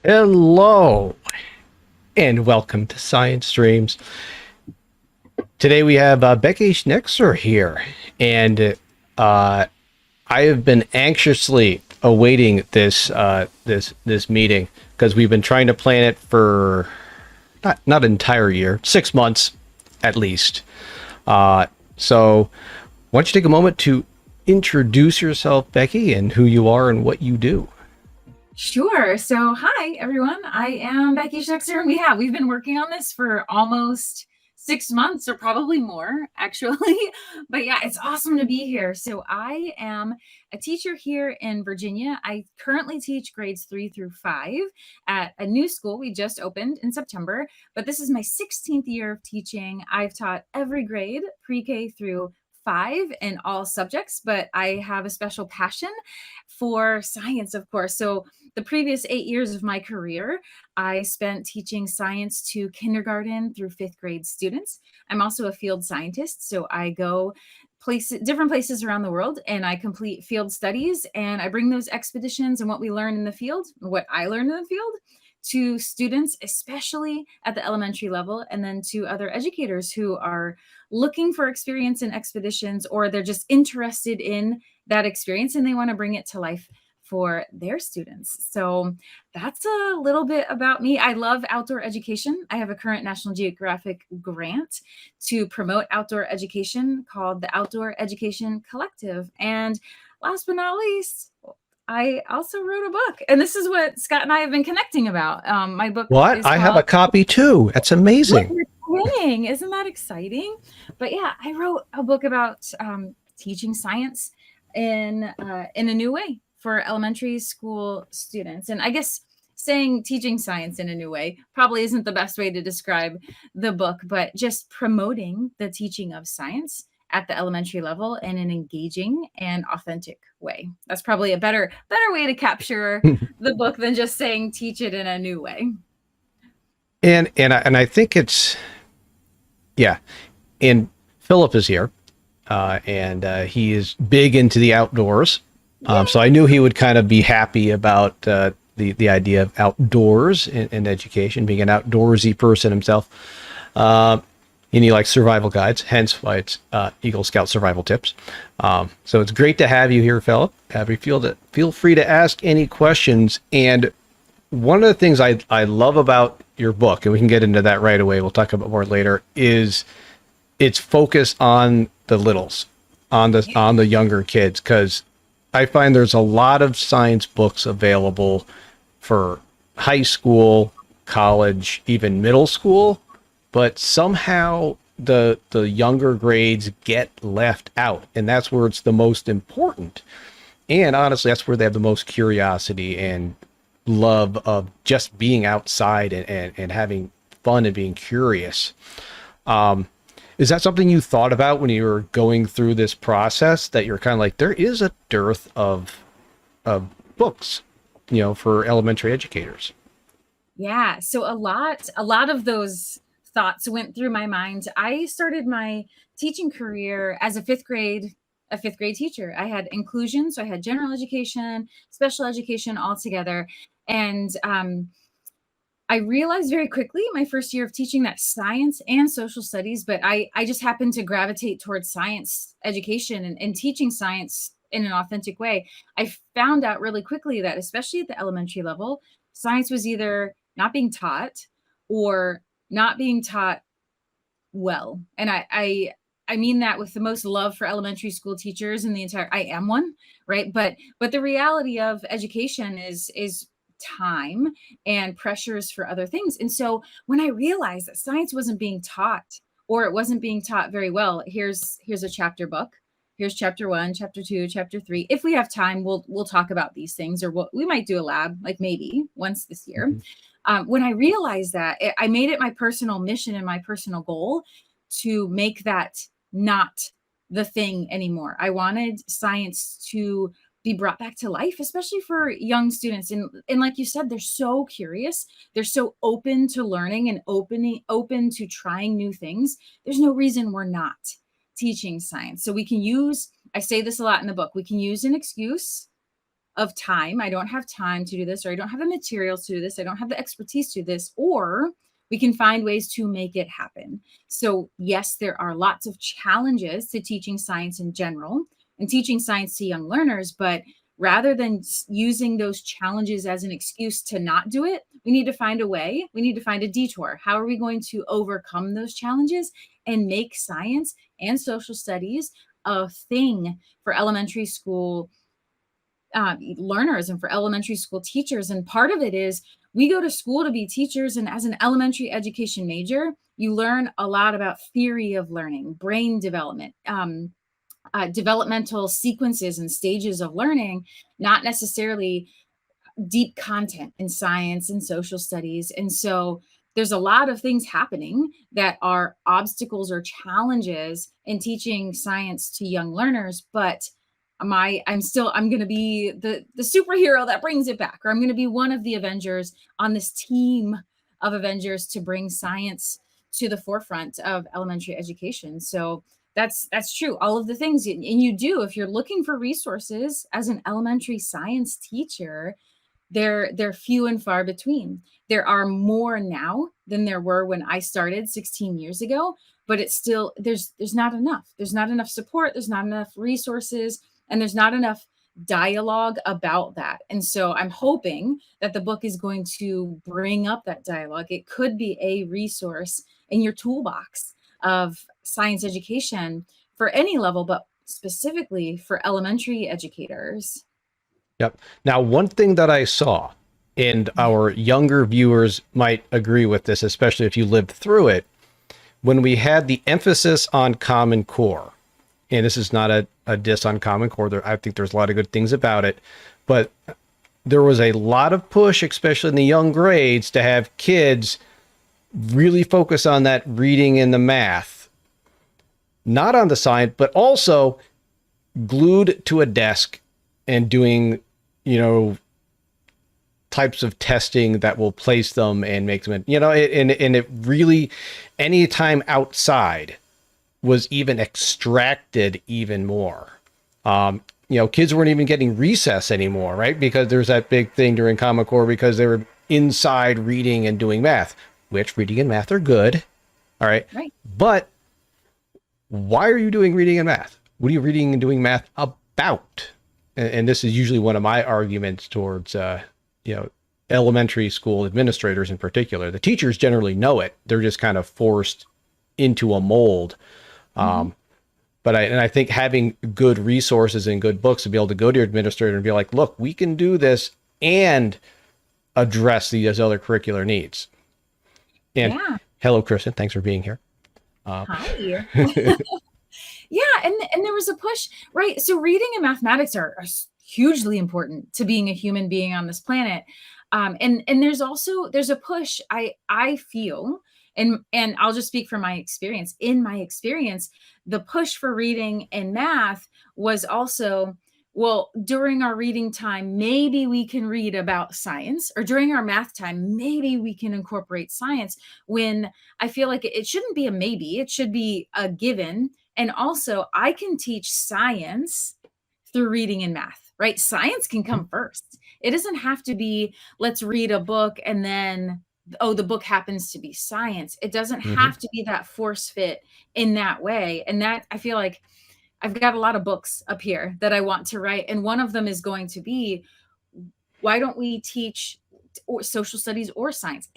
Hello, and welcome to Science Streams. Today we have Becky Schnekser here, and I have been anxiously awaiting this meeting because we've been trying to plan it for not an entire year, 6 months at least. So, why don't you take a moment to introduce yourself, Becky, and who you are and what you do? Sure. So, hi everyone. I am Becky Schnekser, and we've been working on this for almost 6 months, or probably more, actually. But yeah, it's awesome to be here. So, I am a teacher here in Virginia. I currently teach grades 3 through 5 at a new school we just opened in September. But this is my 16th year of teaching. I've taught every grade, pre-K through 5 in all subjects, but I have a special passion for science, of course. So the previous 8 years of my career, I spent teaching science to kindergarten through 5th grade students. I'm also a field scientist, so I go different places around the world, and I complete field studies, and I bring those expeditions and what we learn in the field, what I learned in the field, to students, especially at the elementary level, and then to other educators who are looking for experience in expeditions, or they're just interested in that experience and they want to bring it to life for their students. So that's a little bit about me. I love outdoor education. I have a current National Geographic grant to promote outdoor education called the Outdoor Education Collective. And last but not least, I also wrote a book, and this is what Scott and I have been connecting about. My book What? is I have a called copy too. That's Look, amazing. we're winning. Isn't that exciting? But yeah, I wrote a book about teaching science in a new way for elementary school students. And I guess saying teaching science in a new way probably isn't the best way to describe the book, but just promoting the teaching of science at the elementary level in an engaging and authentic way. That's probably a better way to capture the book than just saying teach it in a new way. And I think it's yeah. And Philip is here, and he is big into the outdoors. So I knew he would kind of be happy about the idea of outdoors in education, being an outdoorsy person himself. Uh, and he likes survival guides, hence why it's Eagle Scout Survival Tips. So it's great to have you here, Philip. Feel free to ask any questions. And one of the things I love about your book, and we can get into that right away, we'll talk about more later, is its focus on the littles, on the younger kids, because I find there's a lot of science books available for high school, college, even middle school, but somehow the younger grades get left out, and that's where it's the most important. And honestly, that's where they have the most curiosity and love of just being outside and having fun and being curious. Um, is that something you thought about when you were going through this process, that you're kind of like, there is a dearth of books, for elementary educators? Yeah, so a lot of those thoughts went through my mind. I started my teaching career as a fifth grade teacher. I had inclusion, so I had general education, special education all together. And I realized very quickly my first year of teaching that science and social studies, but I just happened to gravitate towards science education and teaching science in an authentic way. I found out really quickly that, especially at the elementary level, science was either not being taught or not being taught well. And I mean that with the most love for elementary school teachers in the entire. I am one, right? But the reality of education is time and pressures for other things. And so when I realized that science wasn't being taught, or it wasn't being taught very well, here's a chapter book. Here's chapter 1, chapter 2, chapter 3. If we have time, we'll talk about these things, or we might do a lab, like maybe once this year. Mhm. When I realized that, I made it my personal mission and my personal goal to make that not the thing anymore. I wanted science to be brought back to life, especially for young students. And like you said, they're so curious. They're so open to learning and open to trying new things. There's no reason we're not teaching science. So we can use, I say this a lot in the book, we can use an excuse of time. I don't have time to do this, or I don't have the materials to do this. I don't have the expertise to do this, or we can find ways to make it happen. So yes, there are lots of challenges to teaching science in general and teaching science to young learners, but rather than using those challenges as an excuse to not do it, we need to find a way. We need to find a detour. How are we going to overcome those challenges and make science and social studies a thing for elementary school learners and for elementary school teachers? And part of it is we go to school to be teachers. And as an elementary education major, you learn a lot about theory of learning, brain development, developmental sequences and stages of learning, not necessarily deep content in science and social studies. And so there's a lot of things happening that are obstacles or challenges in teaching science to young learners, but I'm going to be the superhero that brings it back, or I'm going to be one of the Avengers on this team of Avengers to bring science to the forefront of elementary education. So that's true. All of the things, and you do, if you're looking for resources as an elementary science teacher, they're few and far between. There are more now than there were when I started 16 years ago, but it's still, there's not enough. There's not enough support. There's not enough resources, and there's not enough dialogue about that. And so I'm hoping that the book is going to bring up that dialogue. It could be a resource in your toolbox of science education for any level, but specifically for elementary educators. Yep. Now, one thing that I saw, and our younger viewers might agree with this, especially if you lived through it, when we had the emphasis on Common Core, and this is not a diss on Common Core, I think there's a lot of good things about it, but there was a lot of push, especially in the young grades, to have kids really focus on that reading and the math, not on the science, but also glued to a desk and doing, types of testing that will place them and make them, and it really, any time outside was even extracted even more. Kids weren't even getting recess anymore, right? Because there's that big thing during Common Core because they were inside reading and doing math, which reading and math are good. All right. Right. But why are you doing reading and math? What are you reading and doing math about? And this is usually one of my arguments towards, elementary school administrators in particular. The teachers generally know it. They're just kind of forced into a mold. But I think having good resources and good books to be able to go to your administrator and be like, look, we can do this and address these other curricular needs. And hello, Kristen. Thanks for being here. Hi. Yeah, and there was a push, right? So reading and mathematics are hugely important to being a human being on this planet. And there's a push, I feel, and I'll just speak from my experience. In my experience, the push for reading and math was also, well, during our reading time, maybe we can read about science, or during our math time, maybe we can incorporate science, when I feel like it shouldn't be a maybe, it should be a given. And also, I can teach science through reading and math, right? Science can come first. It doesn't have to be, let's read a book and then, oh, the book happens to be science. It doesn't have to be that force fit in that way. And that, I feel like I've got a lot of books up here that I want to write. And one of them is going to be, why don't we teach or social studies or science,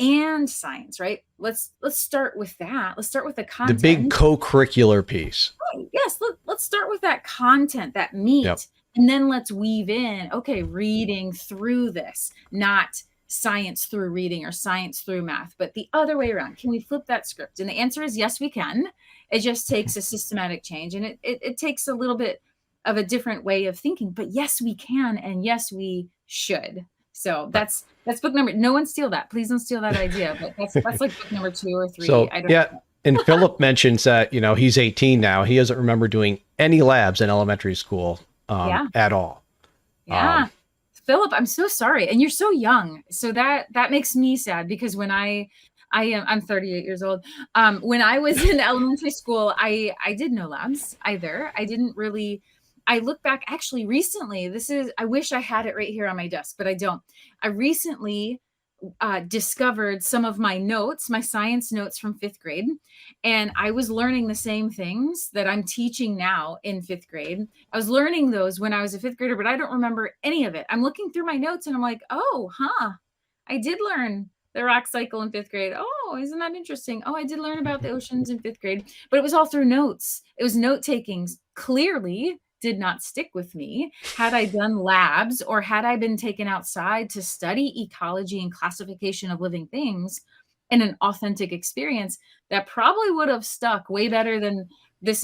right? Let's start with that. Let's start with the content. The big co-curricular piece. Right. Yes. Let's start with that content, that meat. Yep. And then let's weave in, okay, reading through this, not science through reading or science through math, but the other way around. Can we flip that script? And the answer is yes, we can. It just takes a systematic change, and it takes a little bit of a different way of thinking, but yes, we can. And yes, we should. So that's book number. No one steal that. Please don't steal that idea. But that's like book number 2 or 3. So, I don't know. And Philip mentions that, he's 18 now. He doesn't remember doing any labs in elementary school at all. Yeah. Philip, I'm so sorry. And you're so young. So that makes me sad, because when I'm 38 years old. When I was in elementary school, I did no labs either. I didn't really I look back actually recently. I wish I had it right here on my desk, but I don't. I recently discovered some of my notes, my science notes from fifth grade. And I was learning the same things that I'm teaching now in fifth grade. I was learning those when I was a fifth grader, but I don't remember any of it. I'm looking through my notes and I'm like, oh, I did learn the rock cycle in fifth grade. Oh, isn't that interesting? Oh, I did learn about the oceans in fifth grade, but it was all through notes. It was note taking. Clearly did not stick with me. Had I done labs or had I been taken outside to study ecology and classification of living things in an authentic experience, that probably would have stuck way better than this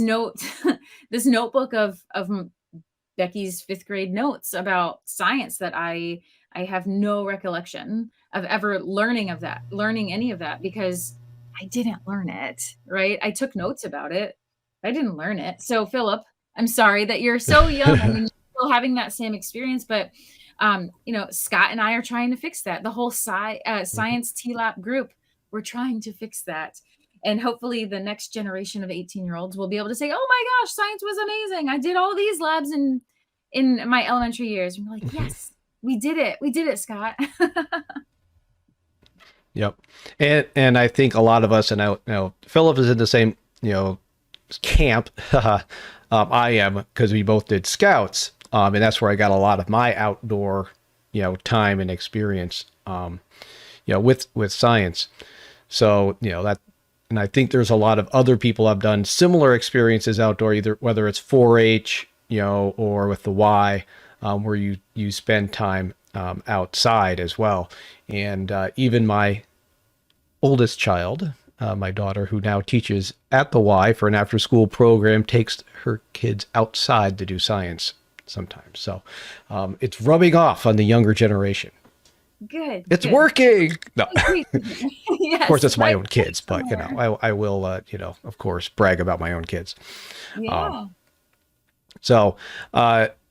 this notebook of Becky's fifth grade notes about science that I have no recollection of ever learning any of that, because I didn't learn it, right? I took notes about it. I didn't learn it. So Philip, I'm sorry that you're so young and you're still having that same experience, but Scott and I are trying to fix that. The whole science TLAP group, we're trying to fix that. And hopefully the next generation of 18-year-olds will be able to say, oh my gosh, science was amazing. I did all these labs in my elementary years. And we're like, yes, we did it. We did it, Scott. Yep. And I think a lot of us, and I know Philip is in the same, camp I am, because we both did scouts. And that's where I got a lot of my outdoor, time and experience, with science. So, that, and I think there's a lot of other people have done similar experiences outdoor, either whether it's 4-H, or with the Y, where you spend time outside as well. And even my oldest child, my daughter, who now teaches at the Y for an after-school program, takes her kids outside to do science sometimes. So it's rubbing off on the younger generation. Good. It's working. No, Yes, of course it's my right own kids, but I will, of course, brag about my own kids. Yeah. So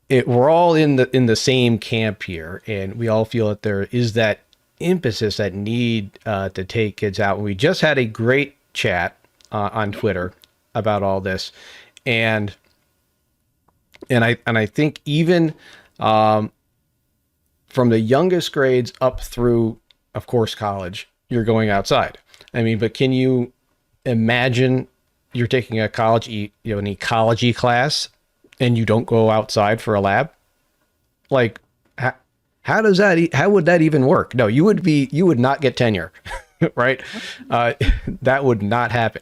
we're all in the same camp here, and we all feel that there is that emphasis, that need to take kids out. And we just had a great chat on Twitter about all this, and I think even from the youngest grades up through, of course, college, you're going outside. I mean, but can you imagine you're taking a an ecology class and you don't go outside for a lab? Like, how would that even work? No, you would not get tenure, right? That would not happen.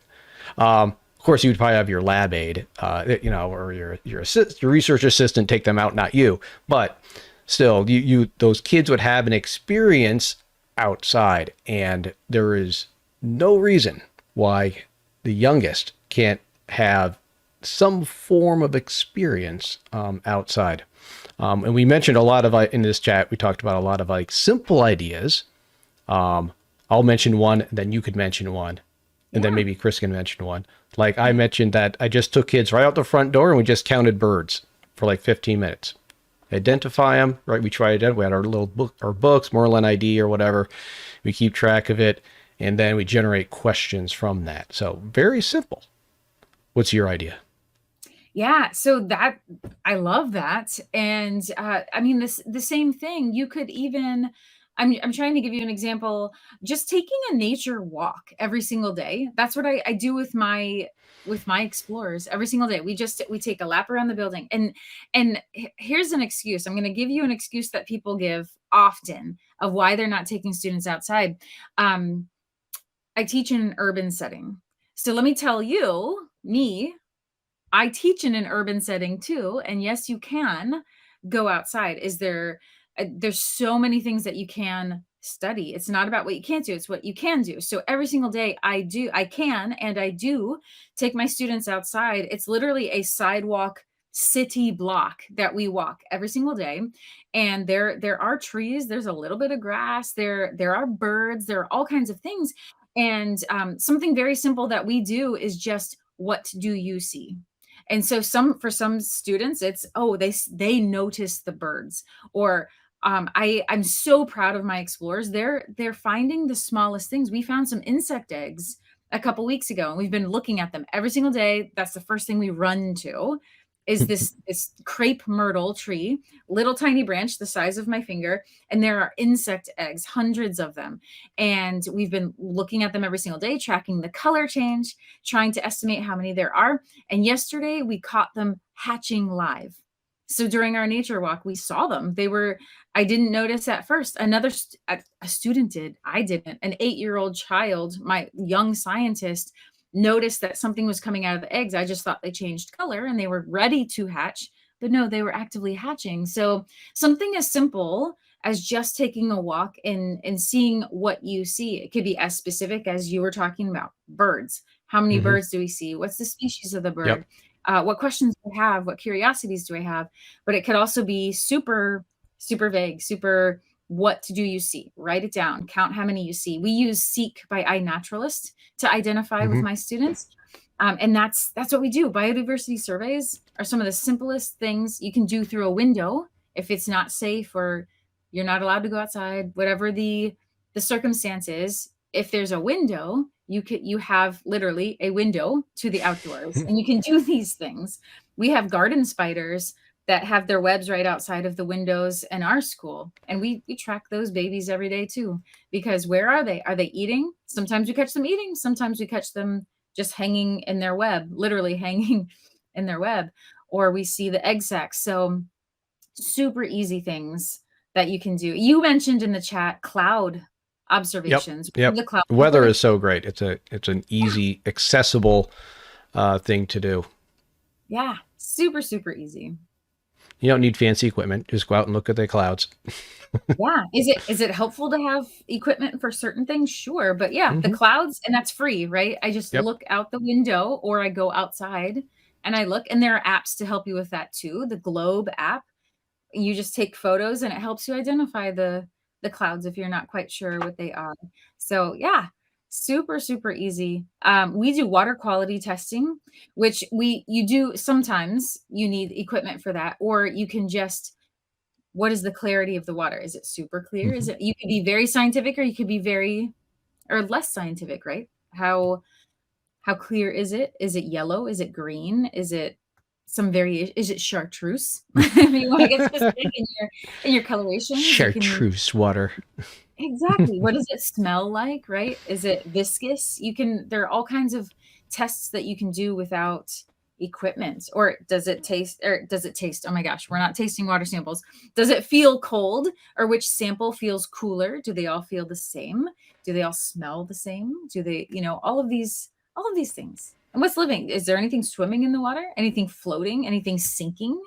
Of course, you'd probably have your lab aide, or your research assistant take them out, not you. But still, those kids would have an experience outside, and there is no reason why the youngest can't have some form of experience outside. And we mentioned a lot of, in this chat, we talked about a lot of simple ideas. I'll mention one, then you could mention one, and then maybe Chris can mention one. Like I mentioned that I just took kids right out the front door and we just counted birds for like 15 minutes. Identify them, right? We try to, we had our little book, our books, Moreland ID or whatever. We keep track of it, and then we generate questions from that. So very simple. What's your idea? Yeah, so that I love that. And I mean the same thing. You could even I'm trying to give you an example, just taking a nature walk every single day. That's what I do with my explorers every single day. We take a lap around the building. And here's an excuse. I'm going to give you an excuse that people give often of why they're not taking students outside. I teach in an urban setting. So let me tell you, I teach in an urban setting too, and yes, you can go outside. There's so many things that you can study. It's not about what you can't do, it's what you can do. So every single day I do take my students outside. It's literally a sidewalk city block that we walk every single day. And there are trees, there's a little bit of grass, there are birds, there are all kinds of things. And something very simple that we do is just, what do you see? And so for some students, it's, oh, they notice the birds, or I'm so proud of my explorers. They're finding the smallest things. We found some insect eggs a couple weeks ago, and we've been looking at them every single day. That's the first thing we run to is this crepe myrtle tree, little tiny branch the size of my finger, and there are insect eggs, hundreds of them. And we've been looking at them every single day, tracking the color change, trying to estimate how many there are. And yesterday we caught them hatching live. So during our nature walk, we saw them. I didn't notice at first. A student did. I didn't. An 8-year-old child, my young scientist, noticed that something was coming out of the eggs. I just thought they changed color and they were ready to hatch, but no, they were actively hatching. So something as simple as just taking a walk and seeing what you see. It could be as specific as you were talking about birds. How many Mm-hmm. birds do we see? What's the species of the Yep. bird? What questions do I have? What curiosities do I have? But it could also be super, super vague, super what do you see? Write it down. Count how many you see. We use Seek by iNaturalist to identify with Mm-hmm. my students. And that's what we do. Biodiversity surveys are some of the simplest things you can do through a window if it's not safe or you're not allowed to go outside, whatever the circumstances. If there's a window, you have literally a window to the outdoors and you can do these things. We have garden spiders that have their webs right outside of the windows in our school. And we track those babies every day too, because where are they? Are they eating? Sometimes we catch them eating. Sometimes we catch them just hanging in their web, literally hanging in their web, or we see the egg sacs. So super easy things that you can do. You mentioned in the chat cloud Yep. observations. Yep. The cloud Weather is so great. It's an easy, accessible thing to do. Yeah, super, super easy. You don't need fancy equipment. Just go out and look at the clouds. Yeah. Is it helpful to have equipment for certain things? Sure. But yeah, the Mm-hmm. clouds, and that's free, right? I just Yep. look out the window or I go outside and I look, and there are apps to help you with that too. The Globe app, you just take photos and it helps you identify the clouds if you're not quite sure what they are. So yeah, super, super easy. We do water quality testing, which you do sometimes you need equipment for that, or you can just, what is the clarity of the water? Is it super clear? Mm-hmm. You could be very scientific or you could be very or less scientific, right? How clear is it? Is it yellow? Is it green? Is it some variation? Is it chartreuse? If you want to get specific in your colorations, you can Chartreuse water. exactly. What does it smell like, right? Is it viscous? There are all kinds of tests that you can do without equipment. Or does it taste, oh my gosh, we're not tasting water samples. Does it feel cold, or which sample feels cooler? Do they all feel the same? Do they all smell the same? Do they, all of these things. And what's living? Is there anything swimming in the water? Anything floating? Anything sinking?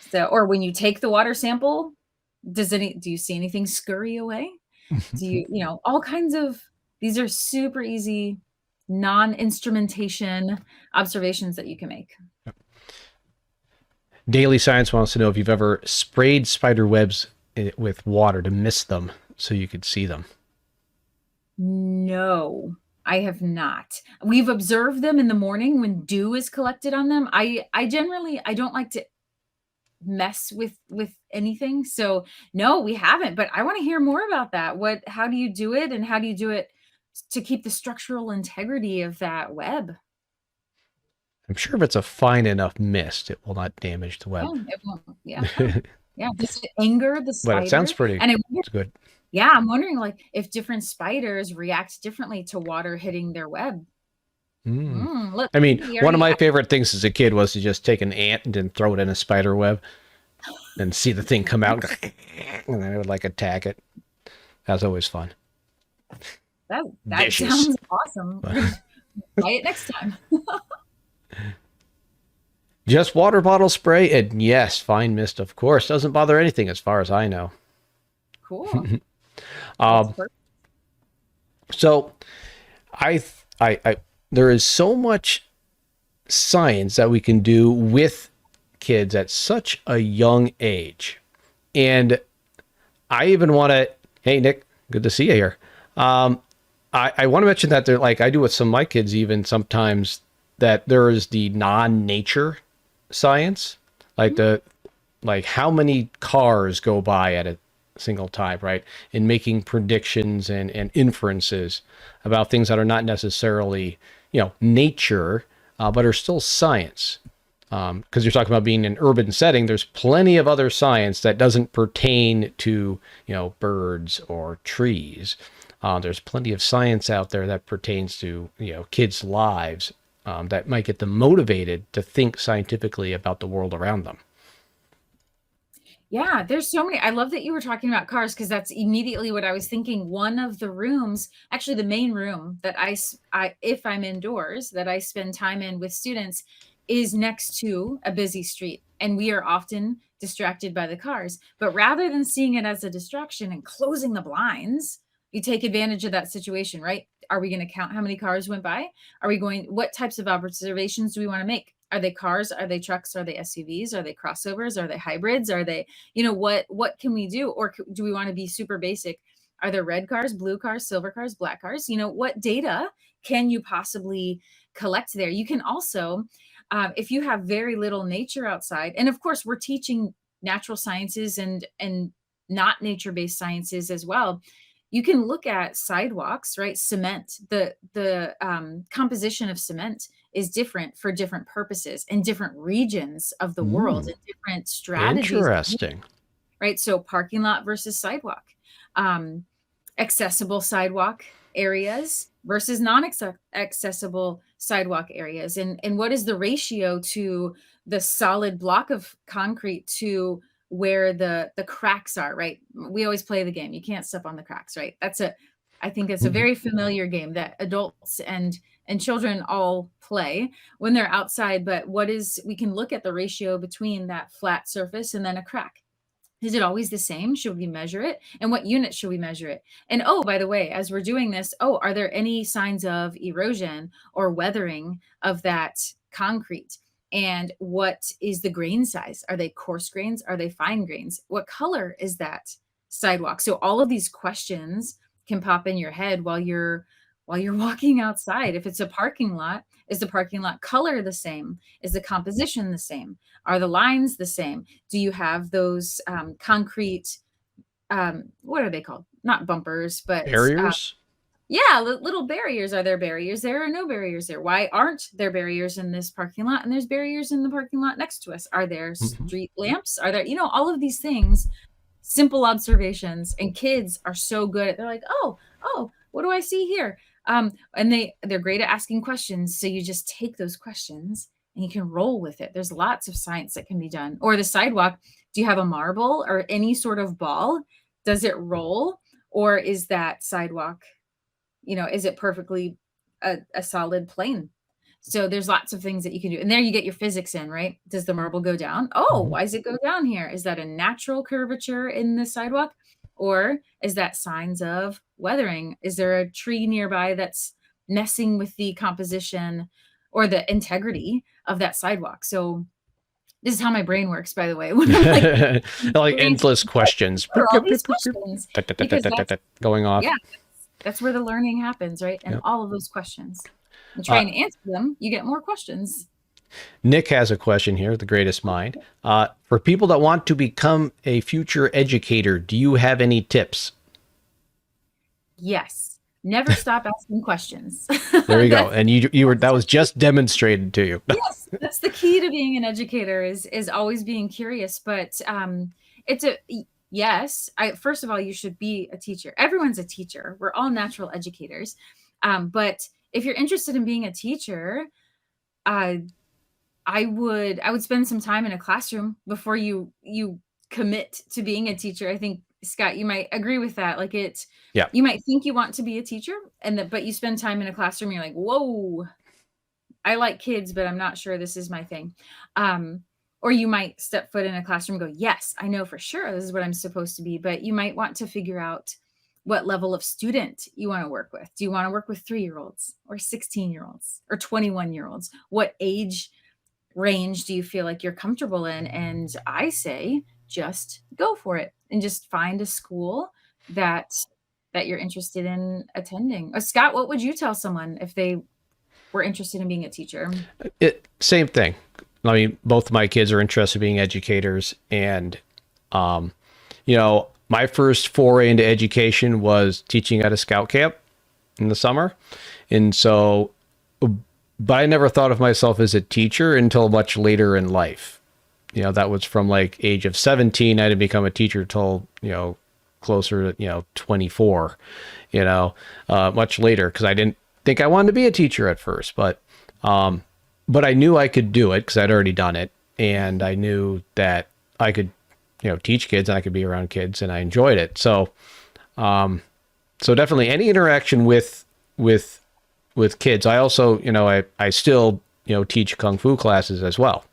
So, or when you take the water sample, do you see anything scurry away? Do all kinds of, these are super easy, non-instrumentation observations that you can make. Daily Science wants to know if you've ever sprayed spider webs with water to mist them so you could see them. No, I have not. We've observed them in the morning when dew is collected on them. I don't like to mess with anything. So no, we haven't, but I want to hear more about that. How do you do it, and how do you do it to keep the structural integrity of that web? I'm sure if it's a fine enough mist, it will not damage the web. Yeah, it won't. Yeah. Yeah. Does it anger the spider? But it sounds pretty it's good. Yeah, I'm wondering like if different spiders react differently to water hitting their web. Look, I mean, one of my favorite things as a kid was to just take an ant and then throw it in a spider web and see the thing come out and then it would like attack it. That was always fun. That Vicious. sounds awesome. Try it next time. Just water bottle spray, and yes, fine mist, of course. Doesn't bother anything as far as I know. Cool. So I there is so much science that we can do with kids at such a young age. And I even want to, hey, Nick, good to see you here. I want to mention that they're like, I do with some of my kids even sometimes, that there is the non-nature science, like how many cars go by at a single time, right? And making predictions and inferences about things that are not necessarily, nature, but are still science. because you're talking about being in an urban setting, there's plenty of other science that doesn't pertain to, birds or trees. There's plenty of science out there that pertains to, kids' lives, that might get them motivated to think scientifically about the world around them. Yeah, there's so many. I love that you were talking about cars because that's immediately what I was thinking. One of the rooms, actually the main room that if I'm indoors, that I spend time in with students is next to a busy street. And we are often distracted by the cars. But rather than seeing it as a distraction and closing the blinds, you take advantage of that situation, right? Are we going to count how many cars went by? What types of observations do we want to make? Are they cars? Are they trucks? Are they SUVs? Are they crossovers? Are they hybrids? Are they, what can we do? Or do we want to be super basic? Are there red cars, blue cars, silver cars, black cars? What data can you possibly collect there? You can also, if you have very little nature outside, and of course we're teaching natural sciences and not nature-based sciences as well. You can look at sidewalks, right? Cement, the composition of cement is different for different purposes in different regions of the world and different strategies. Interesting. Right? So parking lot versus sidewalk, accessible sidewalk areas versus non-accessible sidewalk areas. And what is the ratio to the solid block of concrete to where the cracks are, right? We always play the game. You can't step on the cracks, right? I think it's a very familiar game that adults and children all play when they're outside. But we can look at the ratio between that flat surface and then a crack. Is it always the same? Should we measure it? And what unit should we measure it? And by the way, as we're doing this, are there any signs of erosion or weathering of that concrete? And what is the grain size? Are they coarse grains? Are they fine grains? What color is that sidewalk? So all of these questions can pop in your head while you're walking outside. If it's a parking lot, is the parking lot color the same? Is the composition the same? Are the lines the same? Do you have those concrete, what are they called? Not bumpers, but barriers? Yeah, little barriers. Are there barriers there or no barriers there? Why aren't there barriers in this parking lot? And there's barriers in the parking lot next to us. Are there street lamps? Are there, all of these things, simple observations, and kids are so good at, they're like, oh, what do I see here? And they're great at asking questions. So you just take those questions and you can roll with it. There's lots of science that can be done. Or the sidewalk, do you have a marble or any sort of ball? Does it roll? Or is that sidewalk, is it perfectly a solid plane? So there's lots of things that you can do. And there you get your physics in, right? Does the marble go down? Why does it go down here? Is that a natural curvature in the sidewalk? Or is that signs of weathering? Is there a tree nearby that's messing with the composition or the integrity of that sidewalk? So this is how my brain works, by the way. When I'm like endless questions. All these questions. Going off. Yeah. That's where the learning happens, right? And all of those questions. And trying to answer them, you get more questions. Nick has a question here, the greatest mind. For people that want to become a future educator, do you have any tips? Yes. Never stop asking questions. There you go. And that was just demonstrated to you. Yes, that's the key to being an educator is always being curious. But yes, first of all, you should be a teacher. Everyone's a teacher. We're all natural educators. But if you're interested in being a teacher, I would spend some time in a classroom before you commit to being a teacher. I think, Scott, you might agree with that. Like you might think you want to be a teacher but you spend time in a classroom, and you're like, whoa, I like kids, but I'm not sure this is my thing. Or you might step foot in a classroom and go, yes, I know for sure this is what I'm supposed to be. But you might want to figure out what level of student you want to work with. Do you want to work with 3-year-olds or 16-year-olds or 21-year-olds? What age range do you feel like you're comfortable in? And I say, just go for it and just find a school that you're interested in attending. Scott, what would you tell someone if they were interested in being a teacher? Same thing. I mean, both of my kids are interested in being educators, and my first foray into education was teaching at a scout camp in the summer. And so but I never thought of myself as a teacher until much later in life. That was from like age of 17. I didn't become a teacher till, closer to, 24, much later, because I didn't think I wanted to be a teacher at first, but I knew I could do it because I'd already done it. And I knew that I could, teach kids and I could be around kids, and I enjoyed it. So definitely any interaction with kids. I also, I still, teach Kung Fu classes as well,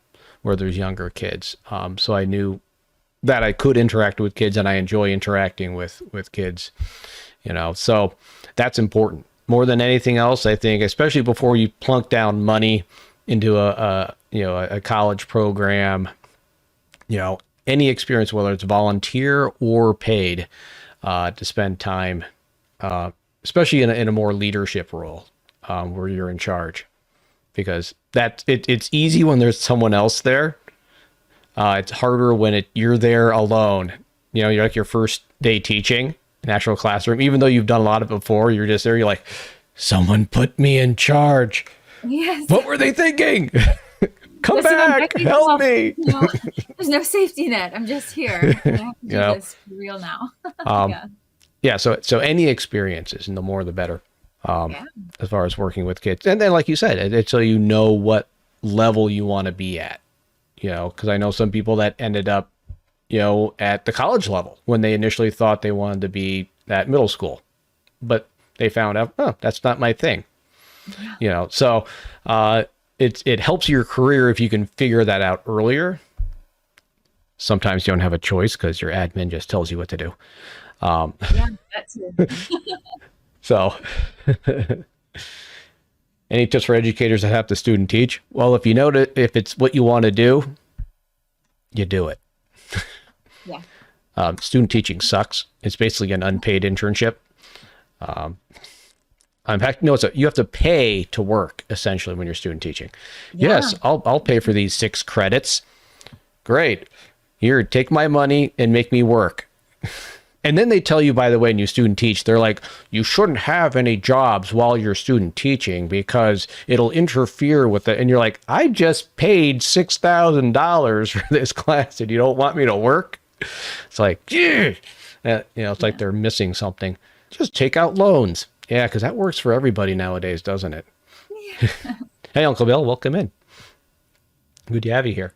where there's younger kids. So I knew that I could interact with kids, and I enjoy interacting with kids, so that's important more than anything else. I think, especially before you plunk down money into a college program, any experience, whether it's volunteer or paid, to spend time, especially in a more leadership role, where you're in charge, because it's easy when there's someone else there. It's harder when you're there alone. You're like your first day teaching an actual classroom, even though you've done a lot of it before. You're just there. You're like, someone put me in charge. Yes. What were they thinking? Come Listen, back, help me. There's no safety net. I'm just here. I have to do this for real now. Yeah. So any experiences, and the more the better, as far as working with kids. And then, like you said, it's so you know what level you want to be at. Because I know some people that ended up, at the college level when they initially thought they wanted to be at middle school, but they found out, oh, that's not my thing. So it helps your career if you can figure that out earlier. Sometimes you don't have a choice because your admin just tells you what to do. That's it. So any tips for educators that have to student teach? Well, if you know that if it's what you want to do, you do it. Yeah. Student teaching sucks. It's basically an unpaid internship. In fact, no, you have to pay to work essentially when you're student teaching. Yeah. Yes, I'll pay for these 6 credits. Great. Here, take my money and make me work. And then they tell you, by the way, when you student teach, they're like, you shouldn't have any jobs while you're student teaching because it'll interfere with it. And you're like, I just paid $6,000 for this class and you don't want me to work? It's like, yeah. It's like they're missing something. Just take out loans. Yeah, because that works for everybody nowadays, doesn't it? Yeah. Hey, Uncle Bill, welcome in. Good to have you here.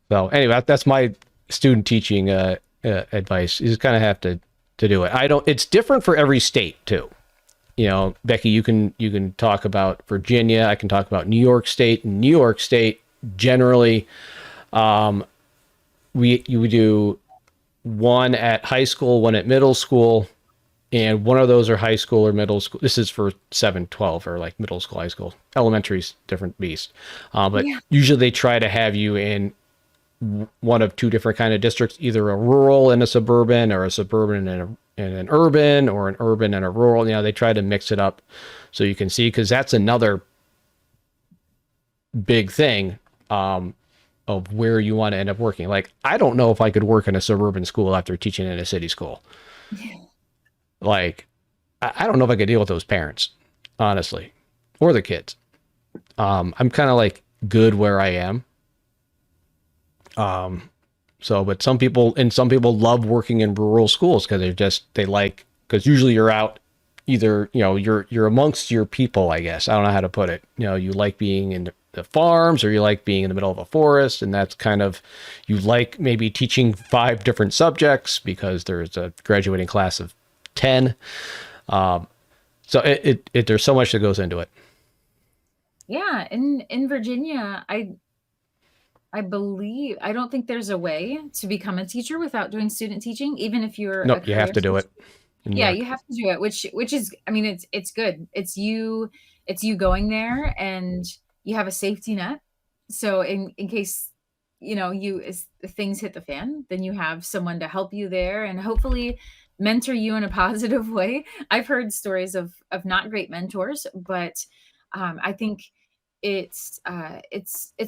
So anyway, that's my student teaching advice. You just kind of have to do it. It's different for every state too. Becky, you can talk about Virginia. I can talk about New York State. In New York State, generally, you would do one at high school, one at middle school, and one of those are high school or middle school. This is for 7-12 or like middle school, high school. Elementary's different beast. But usually they try to have you in one of 2 different kind of districts, either a rural and a suburban, or a suburban and an urban, or an urban and a rural. They try to mix it up so you can see, because that's another big thing of where you want to end up working. Like, I don't know if I could work in a suburban school after teaching in a city school. Yeah. Like, I don't know if I could deal with those parents, honestly, or the kids. I'm kind of like good where I am. But some people love working in rural schools because because usually you're out either, you're amongst your people, I guess. I don't know how to put it. You like being in the farms, or you like being in the middle of a forest. And that's kind of, you like maybe teaching 5 different subjects because there's a graduating class of 10. So there's so much that goes into it. Yeah. In Virginia, I believe, I don't think there's a way to become a teacher without doing student teaching, even if you're you have to do it. Yeah, you have to do it, which is, I mean, it's good. It's you going there, and you have a safety net. So in case, if things hit the fan, then you have someone to help you there and hopefully mentor you in a positive way. I've heard stories of not great mentors, but I think it's a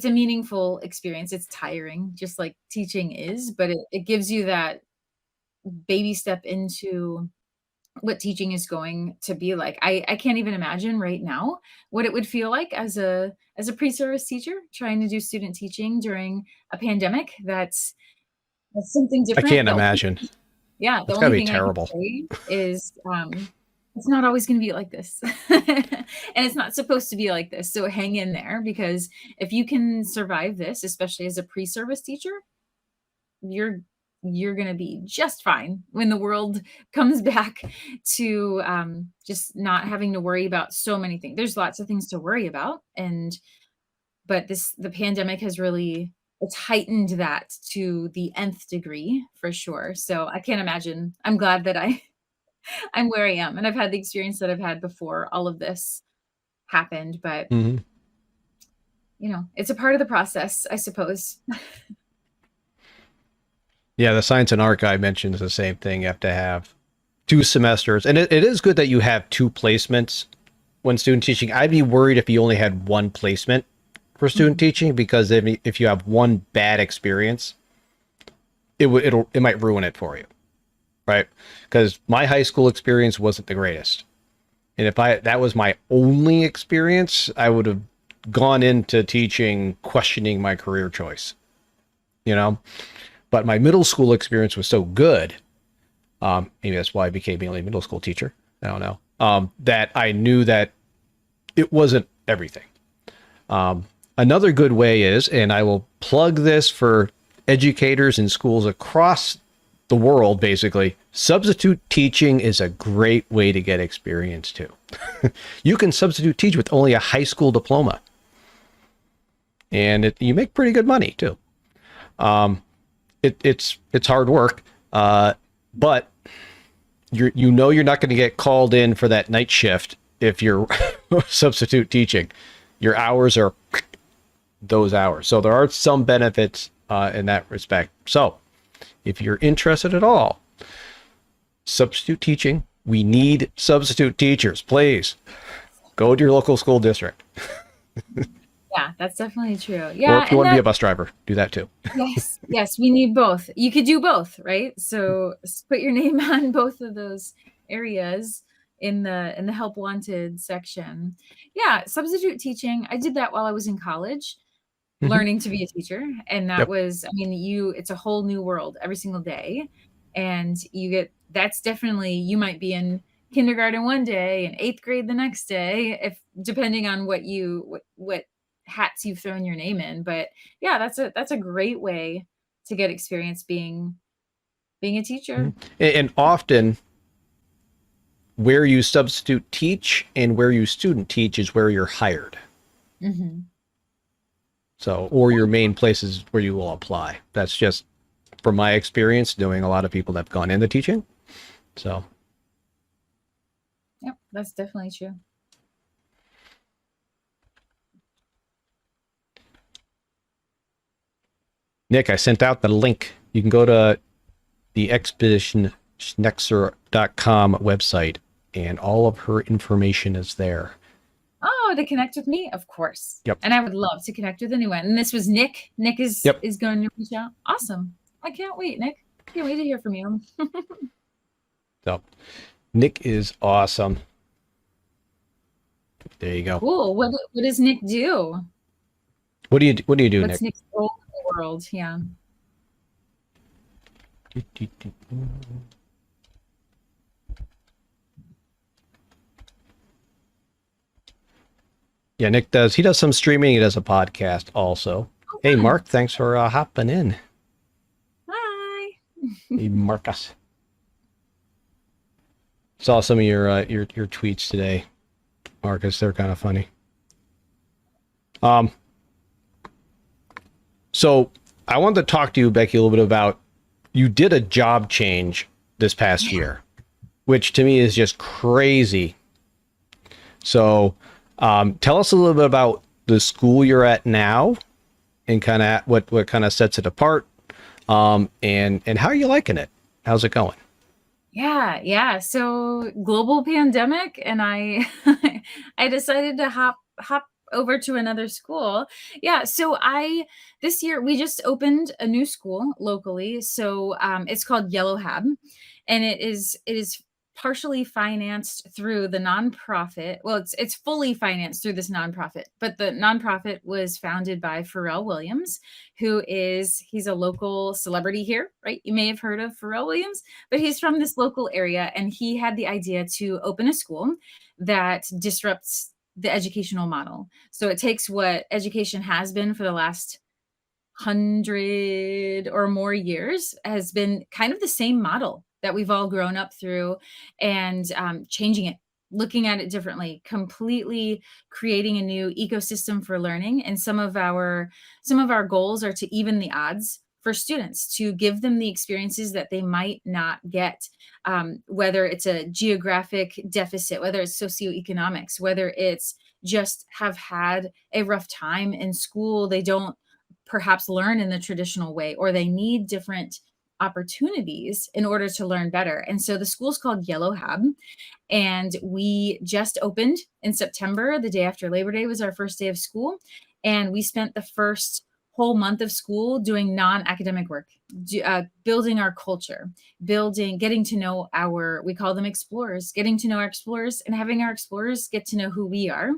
meaningful experience. It's tiring, just like teaching is, but it gives you that baby step into what teaching is going to be like. I can't even imagine right now what it would feel like as a pre-service teacher trying to do student teaching during a pandemic. That's something I different. can't imagine. The It's gotta only be thing I can terrible. say is, it's not always gonna be like this. And it's not supposed to be like this, so hang in there, because if you can survive this, especially as a pre-service teacher, you're you're gonna be just fine when the world comes back to, just not having to worry about so many things. There's lots of things to worry about, but the pandemic has really, it's heightened that to the nth degree for sure. So I can't imagine. I'm glad that I'm where I am, and I've had the experience that I've had before all of this happened, but Hmm. it's a part of the process, I suppose. Yeah, the science and art guy mentions the same thing. You have to have 2 semesters, and it is good that you have 2 placements when student teaching. I'd be worried if you only had 1 placement for student Mhm. teaching, because if you have one bad experience, it might ruin it for you, right? Because my high school experience wasn't the greatest, and if that was my only experience, I would have gone into teaching questioning my career choice, you know. But my middle school experience was so good. Maybe that's why I became the only middle school teacher. I don't know. That I knew that it wasn't everything. Another good way is, and I will plug this for educators in schools across the world, basically, substitute teaching is a great way to get experience too. You can substitute teach with only a high school diploma, and you make pretty good money too. It's hard work, but you're not going to get called in for that night shift if you're substitute teaching. Your hours are those hours, so there are some benefits in that respect. So if you're interested at all, substitute teaching, we need substitute teachers. Please go to your local school district, Yeah, that's definitely true. or Yeah, if you and want to be that a bus driver, do that too. yes, yes, we need both. You could do both, right? So put your name on both of those areas in the help wanted section. Yeah, substitute teaching. I did that while I was in college, Hmm. learning to be a teacher, and that Yep. was, I mean, it's a whole new world every single day, and that's definitely, you might be in kindergarten one day and eighth grade the next day, if depending on what hats you've thrown your name in. But yeah, that's a great way to get experience being a teacher. Mhm. And often where you substitute teach and where you student teach is where you're hired. Hmm. So, or your main places where you will apply. That's just from my experience doing a lot of people that have gone into teaching. So, Yep, that's definitely true. Nick, I sent out the link. You can go to the expeditionschnekser.com website, and all of her information is there. Oh, to connect with me? Of course. Yep. And I would love to connect with anyone. And this was Nick. Nick is Yep. is going to reach out. Awesome. I can't wait, Nick. Can't wait to hear from you. So, Nick is awesome. There you go. Cool. What does Nick do? What do you do, What's Nick? Nick's role in the world? Yeah. Yeah, Nick he does some streaming. He does a podcast also. Oh, Hey, fun. Mark, thanks for hopping in. Hi. Hey, Marcus. Saw some of your tweets today, Marcus. They're kind of funny. Um, so I wanted to talk to you, Becky, a little bit about, you did a job change this past year, which to me is just crazy. So, tell us a little bit about the school you're at now, and kind of what kind of sets it apart, and how are you liking it? How's it going? Yeah, yeah. So global pandemic, and I I decided to hop over to another school. Yeah, so I this year we just opened a new school locally. So it's called Yellow Hab, and it is partially financed through the nonprofit. Well, it's fully financed through this nonprofit, but the nonprofit was founded by Pharrell Williams, he's a local celebrity here, right? You may have heard of Pharrell Williams, but he's from this local area, and he had the idea to open a school that disrupts the educational model. So it takes what education has been for the last 100 or more years, has been kind of the same model that we've all grown up through, and changing it, looking at it differently, completely creating a new ecosystem for learning. And some of our goals are to even the odds for students, to give them the experiences that they might not get, whether it's a geographic deficit, whether it's socioeconomics, whether it's just have had a rough time in school, they don't perhaps learn in the traditional way, or they need different opportunities in order to learn better. And so the school's called Yellow Hab, and we just opened in September. The day after Labor Day was our first day of school, and we spent the first whole month of school doing non-academic work, building our culture, getting to know we call them explorers, getting to know our explorers, and having our explorers get to know who we are,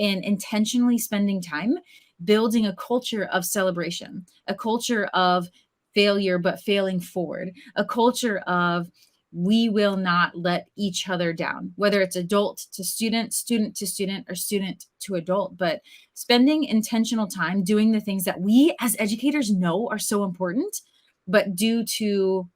and intentionally spending time building a culture of celebration, a culture of failure, but failing forward, a culture of we will not let each other down, whether it's adult to student, student to student, or student to adult. But spending intentional time doing the things that we as educators know are so important, but due to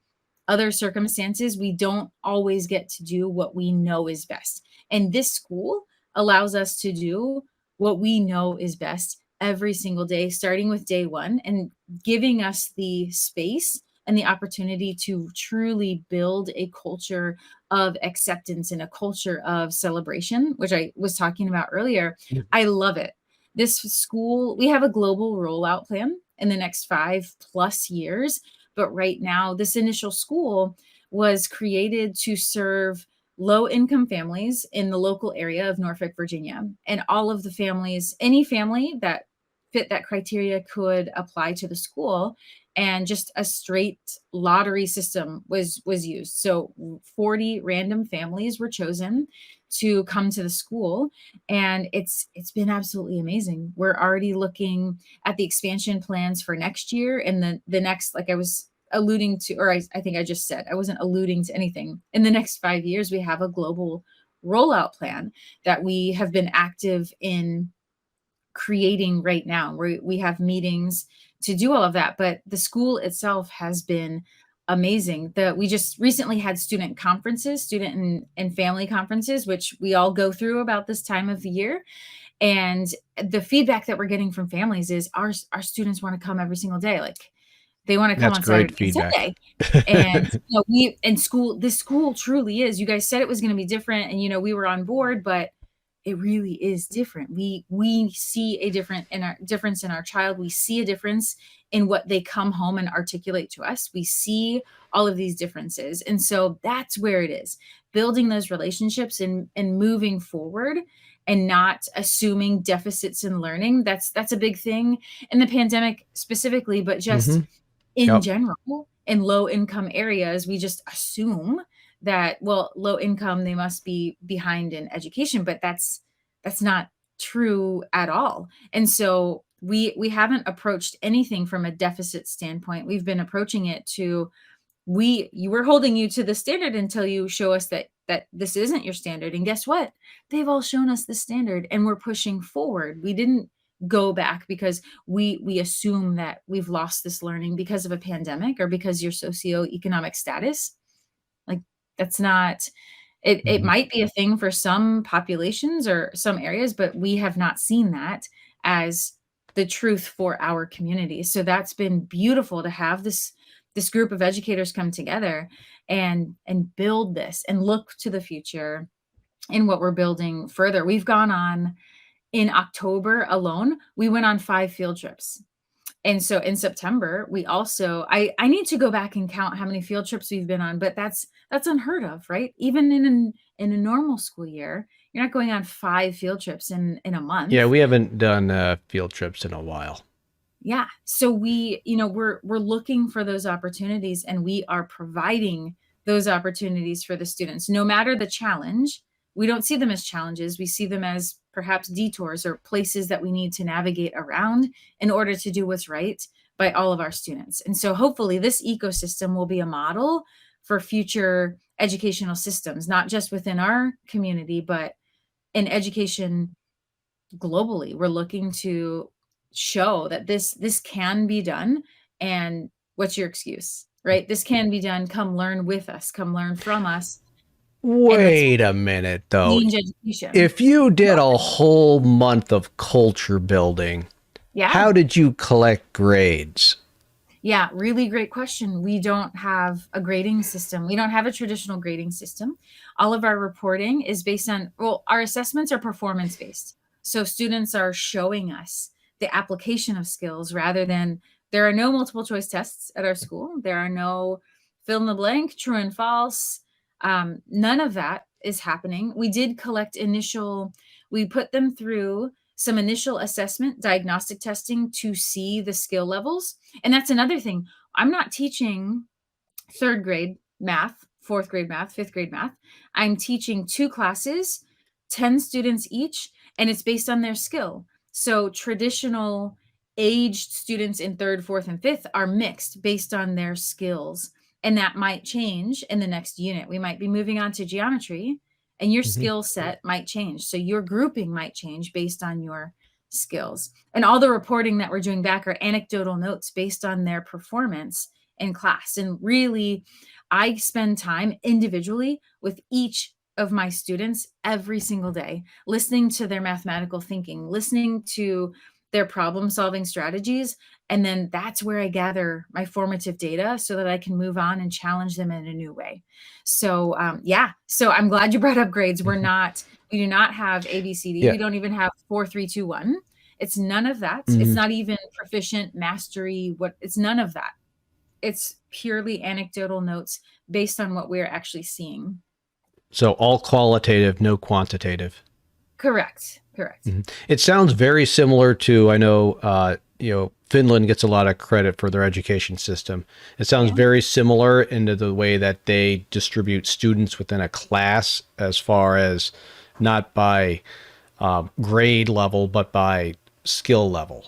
other circumstances, we don't always get to do what we know is best. And this school allows us to do what we know is best every single day, starting with day one, and giving us the space and the opportunity to truly build a culture of acceptance and a culture of celebration, which I was talking about earlier. Yeah. I love it. This school, we have a global rollout plan in the next 5+ years. But right now, this initial school was created to serve low-income families in the local area of Norfolk, Virginia. And all of the families, any family that fit that criteria could apply to the school, and just a straight lottery system was used. So 40 random families were chosen to come to the school, and it's been absolutely amazing. We're already looking at the expansion plans for next year, and the next, like I was alluding to, or I think I just said, I wasn't alluding to anything. In the next 5 years, we have a global rollout plan that we have been active in creating right now. We have meetings to do all of that, but the school itself has been amazing. We just recently had student conferences, student and family conferences, which we all go through about this time of the year. And the feedback that we're getting from families is our students want to come every single day. Like, they want to come That's on great Saturday and feedback. Sunday. And this school truly is. You guys said it was going to be different, and we were on board, but it really is different. We see a difference in our child. We see a difference in what they come home and articulate to us. We see all of these differences. And so that's where it is. Building those relationships and moving forward, and not assuming deficits in learning. That's a big thing in the pandemic specifically, but just Hmm. in Yep. general, in low income areas, we just assume that, well, low income, they must be behind in education, but that's not true at all. And so we haven't approached anything from a deficit standpoint. We've been approaching it to, you were holding you to the standard until you show us that this isn't your standard. And guess what? They've all shown us the standard, and we're pushing forward. We didn't go back because we assume that we've lost this learning because of a pandemic or because your socioeconomic status. Like, that's not it. It Mhm. might be a thing for some populations or some areas, but we have not seen that as the truth for our community. So that's been beautiful to have this group of educators come together and build this and look to the future in what we're building further. We've gone on, in October alone, we went on 5 field trips. And so in September, we also, I need to go back and count how many field trips we've been on, but that's unheard of, right? Even in a normal school year, you're not going on 5 field trips in a month. Yeah, we haven't done field trips in a while. Yeah. So we're looking for those opportunities, and we are providing those opportunities for the students. No matter the challenge, we don't see them as challenges. We see them as perhaps detours or places that we need to navigate around in order to do what's right by all of our students. And so hopefully this ecosystem will be a model for future educational systems, not just within our community, but in education globally. We're looking to show that this can be done. And what's your excuse, right? This can be done. Come learn with us, come learn from us, and let's Wait a minute, though. change education. If you did a whole month of culture building, Yeah. how did you collect grades? Yeah, really great question. We don't have a grading system. We don't have a traditional grading system. All of our reporting is based on, well, our assessments are performance based. So students are showing us the application of skills rather than, there are no multiple choice tests at our school. There are no fill in the blank, true and false. None of that is happening. We did collect we put them through some initial assessment, diagnostic testing to see the skill levels. And that's another thing. I'm not teaching third grade math, fourth grade math, fifth grade math. I'm teaching 2 classes, 10 students each, and it's based on their skill. So traditional aged students in third, fourth, and fifth are mixed based on their skills. And that might change in the next unit. We might be moving on to geometry, and your skill set might change. So your grouping might change based on your skills. And all the reporting that we're doing back are anecdotal notes based on their performance in class. And really, I spend time individually with each of my students every single day, listening to their mathematical thinking, listening to their problem solving strategies. And then that's where I gather my formative data so that I can move on and challenge them in a new way. So, so I'm glad you brought up grades. We do not have ABCD. Yeah. We don't even have 4, 3, 2, 1. It's none of that. Mhm. It's not even proficient, mastery. It's none of that. It's purely anecdotal notes based on what we're actually seeing. So all qualitative, no quantitative. Correct. It sounds very similar to, I know, Finland gets a lot of credit for their education system. It sounds very similar into the way that they distribute students within a class, as far as not by grade level, but by skill level.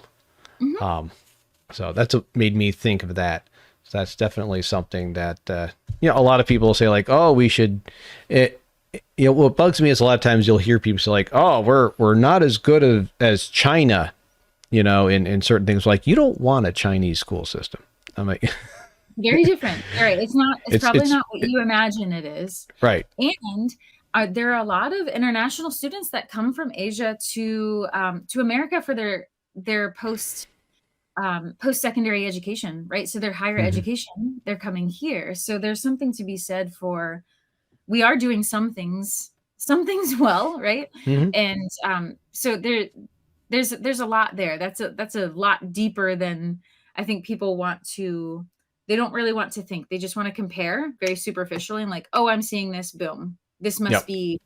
So that's what made me think of that. So that's definitely something that, a lot of people say like, oh, we should, what bugs me is a lot of times you'll hear people say like, oh, we're not as good as China, in certain things. Like, you don't want a Chinese school system. I'm like, very different. All right. It's probably not what you imagine it is. Right. And there are a lot of international students that come from Asia to America for their post-secondary education, right? So their higher education, they're coming here. So there's something to be said for, we are doing some things well, right? And so there's a lot there. That's a lot deeper than I think people they don't really want to think. They just want to compare very superficially and like, oh, I'm seeing this, boom. This must be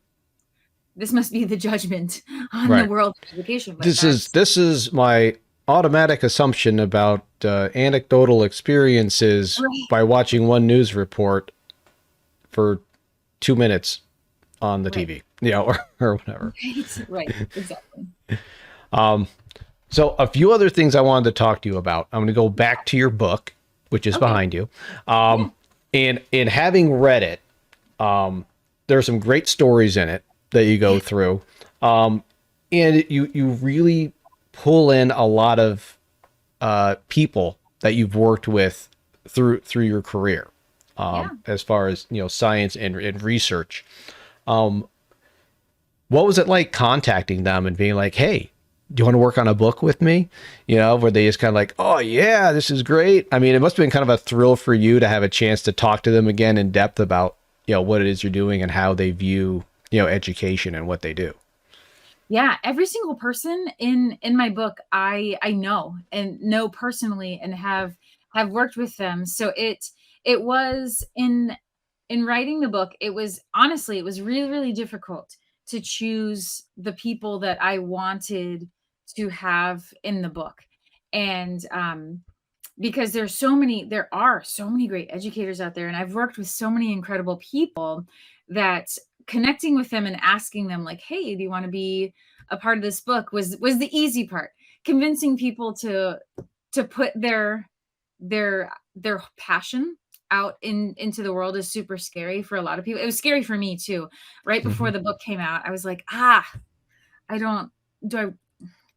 the judgment on the world of education. But this is my automatic assumption about anecdotal experiences by watching one news report for 2 minutes on the TV, or whatever. Right, exactly. So a few other things I wanted to talk to you about. I'm going to go back to your book, which is behind you. And having read it, there are some great stories in it that you go through. And you really pull in a lot of people that you've worked with through your career, as far as, science and research. What was it like contacting them and being like, hey, do you want to work on a book with me? Where they just kind of like, oh yeah, this is great. I mean, it must have been kind of a thrill for you to have a chance to talk to them again in depth about, what it is you're doing and how they view, education and what they do. Yeah, every single person in my book, I know and know personally and have worked with them. So it was in writing the book, it was really, really difficult to choose the people that I wanted to have in the book. And because there are so many great educators out there. And I've worked with so many incredible people that connecting with them and asking them like, hey, do you want to be a part of this book was the easy part. Convincing people to put their passion out into the world is super scary for a lot of people. It was scary for me too. Right before the book came out, I was like, I don't do I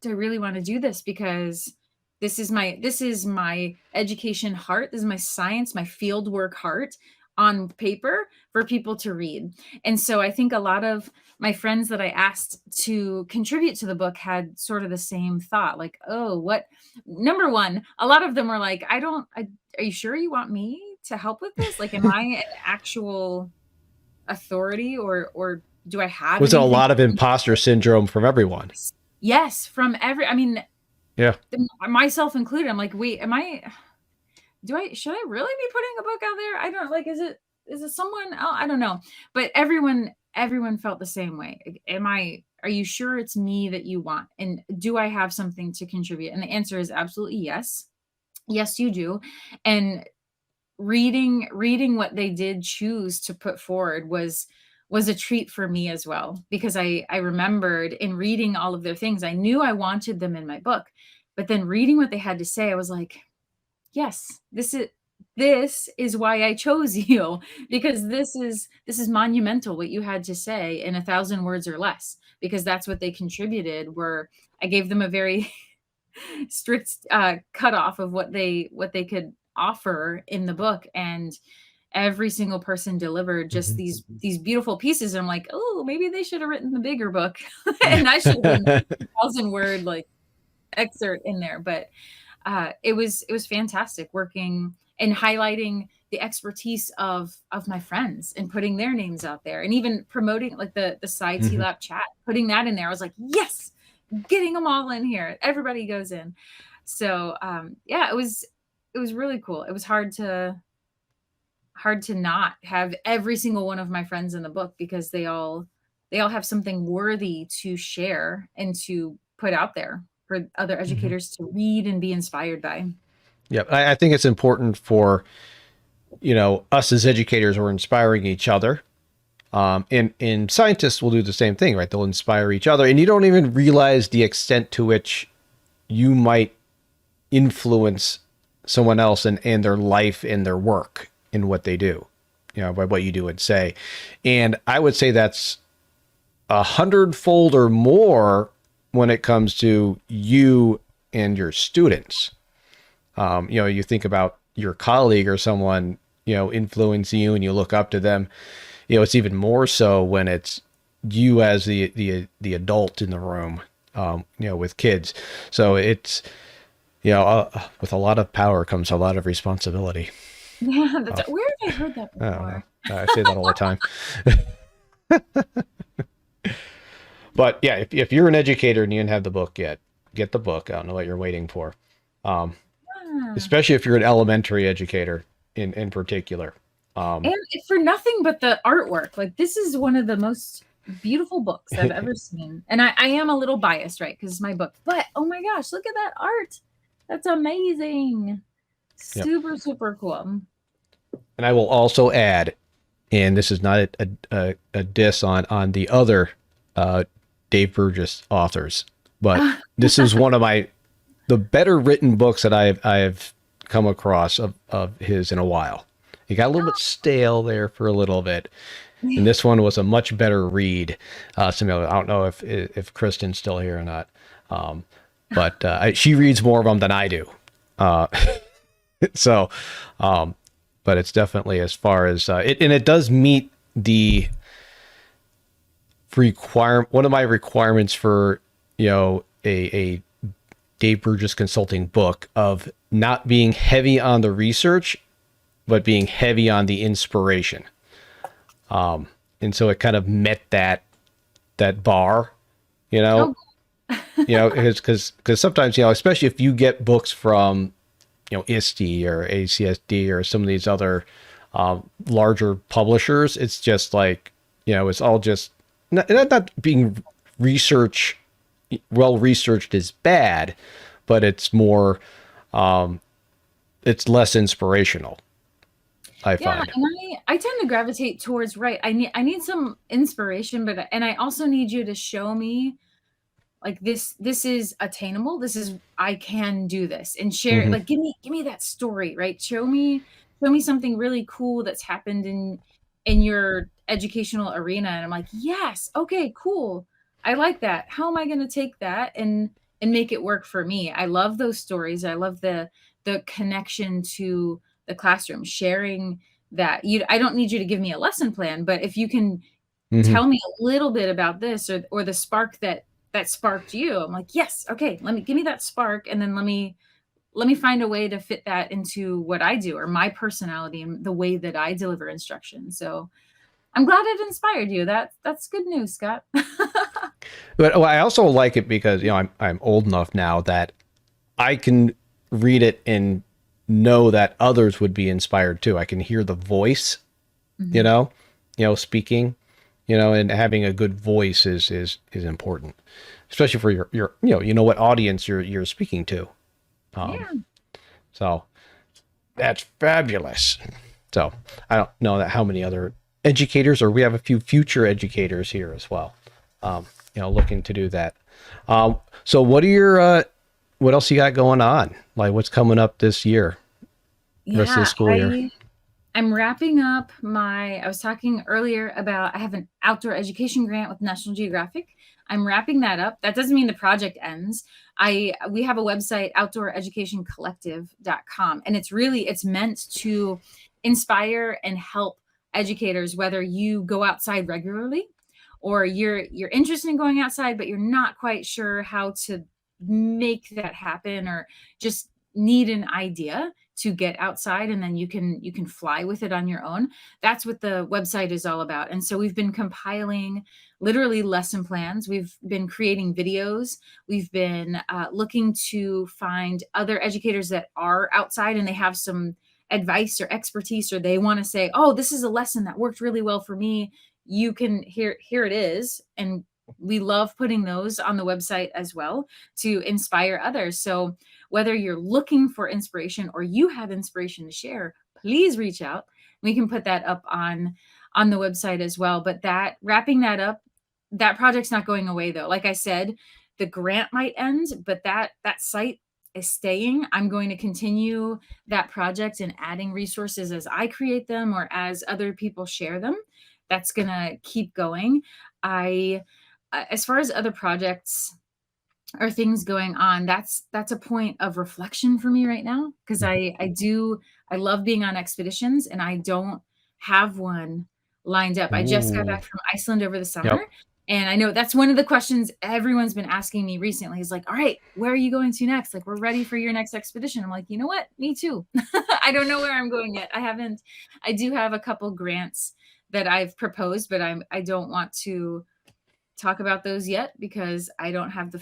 do I really want to do this? Because this is my education heart. This is my science, my field work heart on paper for people to read. And so I think a lot of my friends that I asked to contribute to the book had sort of the same thought, like, oh, what number one, a lot of them were like, are you sure you want me to help with this? Like, am I an actual authority, or do I have Was it a anything? lot of imposter syndrome from everyone? Yes, from I mean, Yeah. myself included. I'm like, wait, should I really be putting a book out there? I don't like, is it someone else? I don't know. But everyone felt the same way. Are you sure it's me that you want? And do I have something to contribute? And the answer is absolutely yes. Yes, you do. And reading what they did choose to put forward was a treat for me as well, because I remembered in reading all of their things, I knew I wanted them in my book, but then reading what they had to say, I was like, yes, this is why I chose you, because this is monumental what you had to say in 1,000 words or less, because that's what they contributed. Where I gave them a very strict cutoff of what they could offer in the book, and every single person delivered just Mhm. these beautiful pieces. And I'm like, oh, maybe they should have written the bigger book, and I should have been 1,000 word like excerpt in there. But it was fantastic working and highlighting the expertise of my friends and putting their names out there, and even promoting like the side Mhm. TLAP chat, putting that in there. I was like, yes, getting them all in here. Everybody goes in. So yeah, it was really cool. It was hard to not have every single one of my friends in the book, because they all have something worthy to share and to put out there for other Mhm. educators to read and be inspired by. Yeah, I think it's important for, us as educators, we're inspiring each other. And scientists will do the same thing, right? They'll inspire each other, and you don't even realize the extent to which you might influence someone else and their life and their work in what they do, by what you do and say. And I would say that's 100-fold or more when it comes to you and your students. You think about your colleague or someone, influencing you and you look up to them. It's even more so when it's you as the adult in the room, with kids. So it's, with a lot of power comes a lot of responsibility. Yeah, Uh, where have I heard that I don't know. before? I say that all the time. But yeah, if you're an educator and you didn't have the book yet, get the book. I don't know what you're waiting for. Um, Ah. Especially if you're an elementary educator in particular. Um, And for nothing but the artwork, like this is one of the most beautiful books I've ever seen. And I am a little biased, right? Because it's my book. But oh my gosh, look at that art. That's amazing. yep. Super, super cool. And I will also add, and this is not a diss on the other uh, Dave Burgess authors, but this is one of the better written books that I've come across of his in a while. It got a little bit stale there for a little bit, and this one was a much better read. I don't know if Kristen's still here or not, but she reads more of them than I do. Uh, so, but it's definitely, as far as it does meet the one of my requirements for a Dave Burgess consulting book, of not being heavy on the research, but being heavy on the inspiration. And so it kind of met that bar, you know, Oh, because sometimes, especially if you get books from, ISTE or ACSD or some of these other larger publishers, it's just like, it's all just not being well researched is bad, but it's more it's less inspirational, I Yeah, find. and I tend to gravitate towards right. I need some inspiration, but and I also need you to show me like this is attainable. This is I can do this and share Hmm. like give me that story, right? Show me something really cool that's happened in your educational arena and I'm like, "Yes, okay, cool. I like that. How am I going to take that and make it work for me?" I love those stories. I love the connection to the classroom, sharing that. I don't need you to give me a lesson plan, but if you can Hmm. tell me a little bit about this or the spark that sparked you. I'm like, yes, okay, let me give me that spark and then let me find a way to fit that into what I do or my personality and the way that I deliver instruction. So I'm glad it inspired you. That's good news, Scott. But I also like it because I'm old enough now that I can read it and know that others would be inspired too. I can hear the voice, you Mhm. know, speaking, and having a good voice is important, especially for your what audience you're speaking to. Yeah. So that's fabulous. So I don't know that how many other educators, or we have a few future educators here as well, looking to do that. So what else you got going on? Like what's coming up this year, rest of the Yeah, school year? I'm wrapping up I was talking earlier about I have an outdoor education grant with National Geographic. I'm wrapping that up. That doesn't mean the project ends. We have a website, outdooreducationcollective.com, and it's meant to inspire and help educators, whether you go outside regularly or you're interested in going outside, but you're not quite sure how to make that happen or just need an idea to get outside and then you can fly with it on your own. That's what the website is all about. And so we've been compiling literally lesson plans. We've been creating videos. We've been looking to find other educators that are outside and they have some advice or expertise, or they want to say, oh, this is a lesson that worked really well for me. You can here it is. And we love putting those on the website as well to inspire others. So whether you're looking for inspiration or you have inspiration to share, please reach out. We can put that up on the website as well. But that wrapping that up, that project's not going away though. Like I said, the grant might end, but that site is staying. I'm going to continue that project and adding resources as I create them or as other people share them. That's going to keep going. I as far as other projects or things going on, that's a point of reflection for me right now because I love being on expeditions and I don't have one lined up. I just got Ooh, back from Iceland over the summer, yep. and I know that's one of the questions everyone's been asking me recently is like, all right, where are you going to next? Like, we're ready for your next expedition. I'm like, you know what? Me too. I don't know where I'm going yet. I do have a couple grants that I've proposed, but I don't want to talk about those yet because I don't have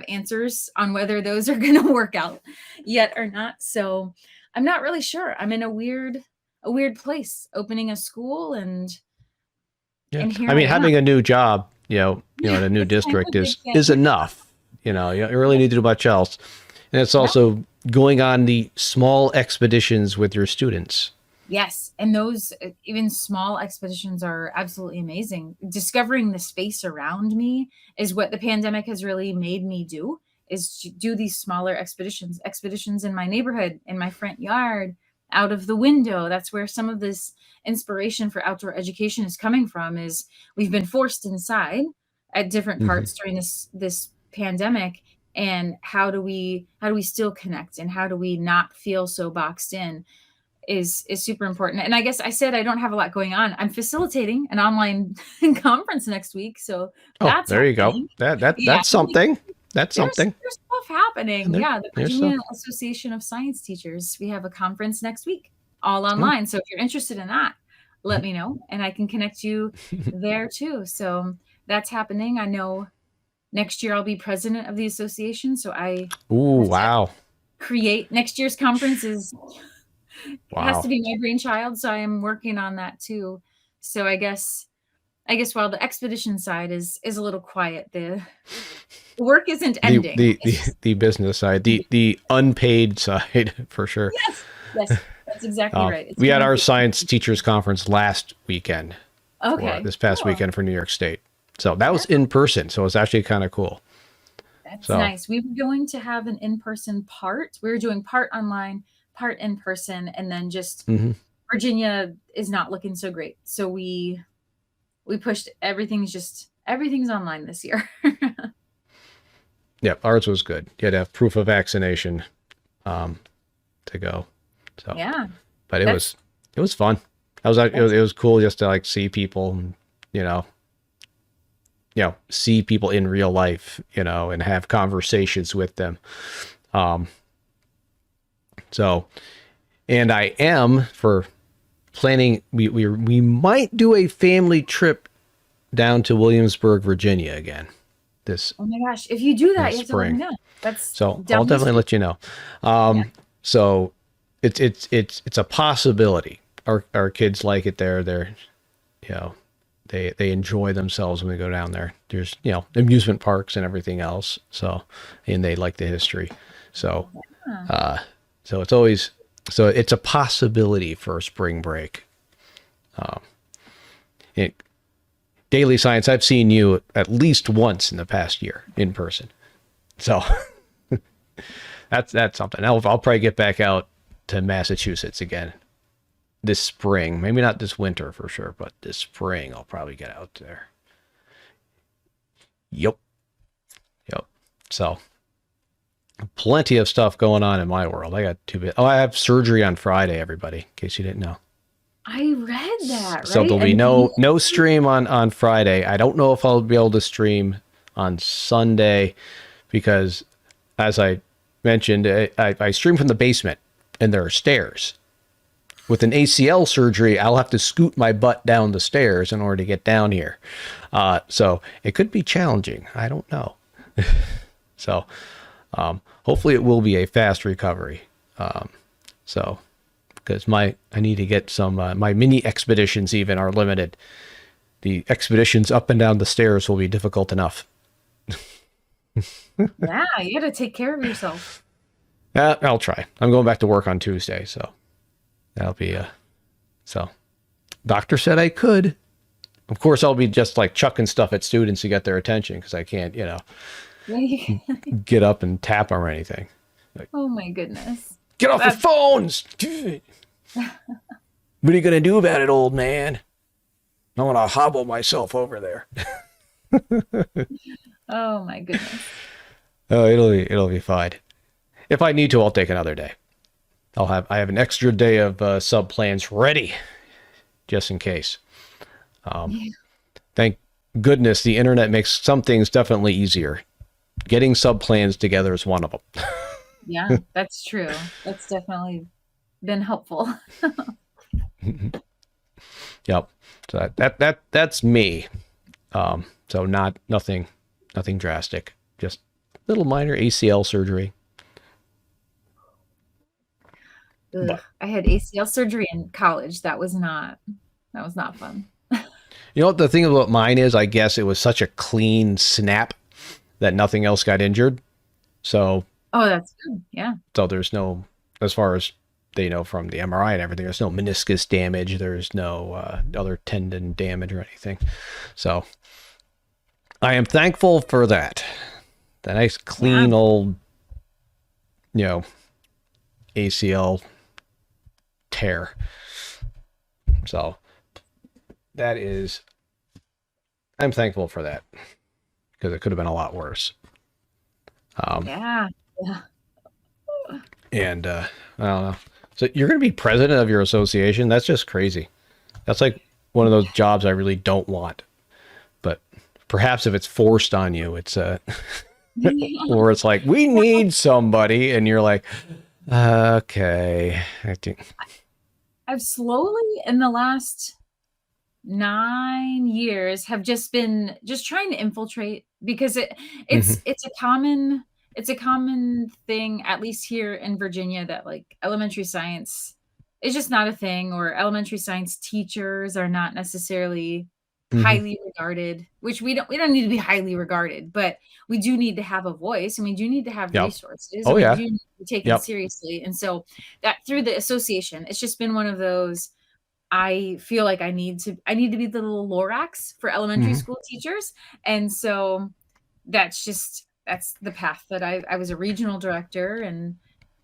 answers on whether those are going to work out yet or not. So I'm not really sure. I'm in a weird place opening a school Yeah. and here I I mean, am. having a new job, in Yeah, a new it's kind of district a big is thing. enough. You don't really Yeah. need to do much else. And it's No. also going on the small expeditions with your students. Yes, and those even small expeditions are absolutely amazing. Discovering the space around me is what the pandemic has really made me do, is to do these smaller expeditions in my neighborhood, in my front yard, out of the window. That's where some of this inspiration for outdoor education is coming from, is we've been forced inside at different Hmm. parts during this pandemic, and how do we still connect and how do we not feel so boxed in is super important. And I guess I said I don't have a lot going on. I'm facilitating an online conference next week, so Oh, that's there you go. happening. Yeah, That's something. That's something. there's stuff happening. And Yeah, the there's Virginia stuff. Association of Science Teachers. We have a conference next week, all Oh. online. So if you're interested in that, let me know, and I can connect you there too. So that's happening. I know next year I'll be president of the association, so I Ooh, have to wow. create next year's conference is it has to Wow. be my brainchild, so I am working on that too. So I guess while the expedition side is a little quiet, the work isn't the ending. the It's the, just the business side, the unpaid side for sure. yes, yes, that's exactly right. It's We had more of our the science teachers conference last weekend for okay, this past cool. weekend for New York State. So that Yeah, was in person. So it's actually kind of cool. that's So nice. We were going to have an in-person part. We were doing part online, part in person, and then just mhm. Virginia is not looking so great. So we pushed everything's online this year. Yeah, ours was good. You had to have proof of vaccination um, to go. So, Yeah. but That's it was fun. that's It was cool just to like see people, and, you know, see people in real life, and have conversations with them. Um, so, and I am for planning. We might do a family trip down to Williamsburg, Virginia again this oh my gosh. If you do that, you have to let me spring. know. That's So I'll down the definitely street. let you know. Yeah. So it's a possibility. Our kids like it there. They're you know they enjoy themselves when we go down there. There's amusement parks and everything else. So and they like the history. So Huh. so it's always it's a possibility for spring break. It, Daily Science, I've seen you at least once in the past year in person. So that's something. I'll probably get back out to Massachusetts again this spring. Maybe not this winter for sure, but this spring I'll probably get out there. Yep. Yep. So plenty of stuff going on in my world. I got two bit. Oh, I have surgery on Friday, everybody, in case you didn't know. I read that, So right? there'll be And you no stream on Friday. I don't know if I'll be able to stream on Sunday because, as I mentioned, I stream from the basement and there are stairs. With an ACL surgery, I'll have to scoot my butt down the stairs in order to get down here. So it could be challenging. I don't know. So hopefully it will be a fast recovery. So because I need to get some my mini expeditions even are limited. The expeditions up and down the stairs will be difficult enough. yeah, you got to take care of yourself. I'll try. I'm going back to work on Tuesday, so that'll be so. Doctor said I could. Of course, I'll be just like chucking stuff at students to get their attention because I can't, get up and tap them or anything. Like, Oh my goodness. get off your That's phones! What are you gonna do about it, old man? I want to hobble myself over there. oh my goodness. Oh, it'll be fine. If I need to, I'll take another day. I have an extra day of sub plans ready, just in case. Yeah. Thank goodness the internet makes some things definitely easier. Getting sub plans together is one of them. Yeah, that's true. That's definitely been helpful. Yep. So that's me. So nothing drastic. Just little minor ACL surgery. Ugh, But I had ACL surgery in college. That was not fun. you know what the thing about mine is? I guess it was such a clean snap that nothing else got injured. So Oh, that's good. Yeah. there's no, as far as they know from the MRI and everything, there's no meniscus damage. There's no other tendon damage or anything. So I am thankful for that. The nice Yeah. clean old, ACL tear. So that is, I'm thankful for that because it could have been a lot worse. Yeah. Yeah. And I don't know. So you're going to be president of your association? That's just crazy. That's like one of those jobs I really don't want. But perhaps if it's forced on you, it's or it's like we need somebody, and you're like, okay. I think. I've slowly in the last 9 years have just been just trying to infiltrate because Mhm. it's a common thing, at least here in Virginia, that like elementary science is just not a thing, or elementary science teachers are not necessarily Hmm. highly regarded, which we don't need to be highly regarded, but we do need to have a voice, and we do need to have Yep. resources, and Oh we yeah. do need to be taken Yep. seriously. And so that through the association, it's just been one of those. I feel like I need to be the little Lorax for elementary Hmm. school teachers. And so that's the path that I was a regional director, and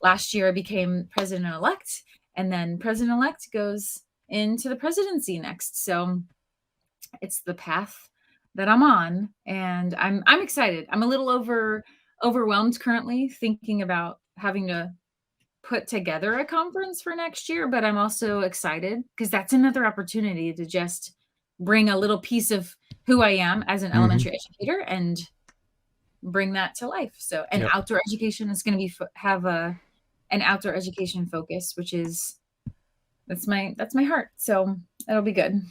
last year I became president-elect, and then president-elect goes into the presidency next. So it's the path that I'm on, and I'm excited. I'm a little overwhelmed currently thinking about having to put together a conference for next year, but I'm also excited because that's another opportunity to just bring a little piece of who I am as an Hmm. elementary educator and bring that to life. So, and Yep. outdoor education is going to be have an outdoor education focus, which is that's my heart. So it'll be good.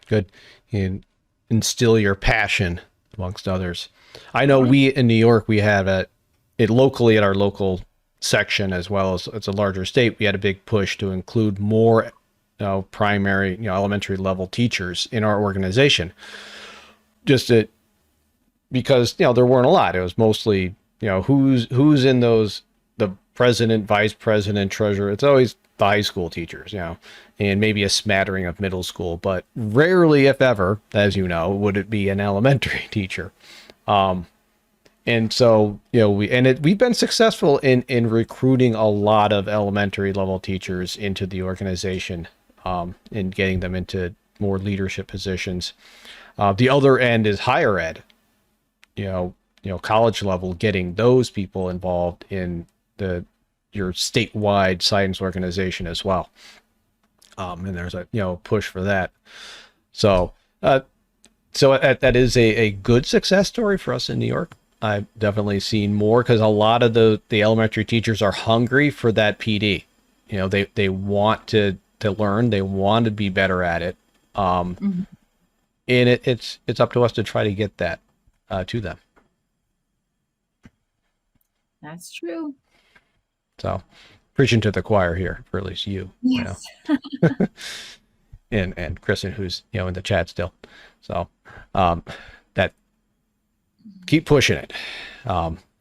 Good. And instill your passion amongst others. I know Yeah. we in New York, we have it locally at our local section, as well as it's a larger state. We had a big push to include more, primary, elementary level teachers in our organization. Just to, because there weren't a lot. It was mostly who's in those, the president, vice president, treasurer. It's always the high school teachers, and maybe a smattering of middle school, but rarely, if ever, as you know, would it be an elementary teacher. And so we've been successful in recruiting a lot of elementary level teachers into the organization, and getting them into more leadership positions. The other end is higher ed, college level, getting those people involved in your statewide science organization as well. And there's a push for that. So that is a good success story for us in New York. I've definitely seen more because a lot of the elementary teachers are hungry for that PD. They want to learn, they want to be better at it. Mhm. And it's up to us to try to get that to them. That's true. So preaching to the choir here, for at least Yes. and Kristen, who's in the chat still. So um, that keep pushing it,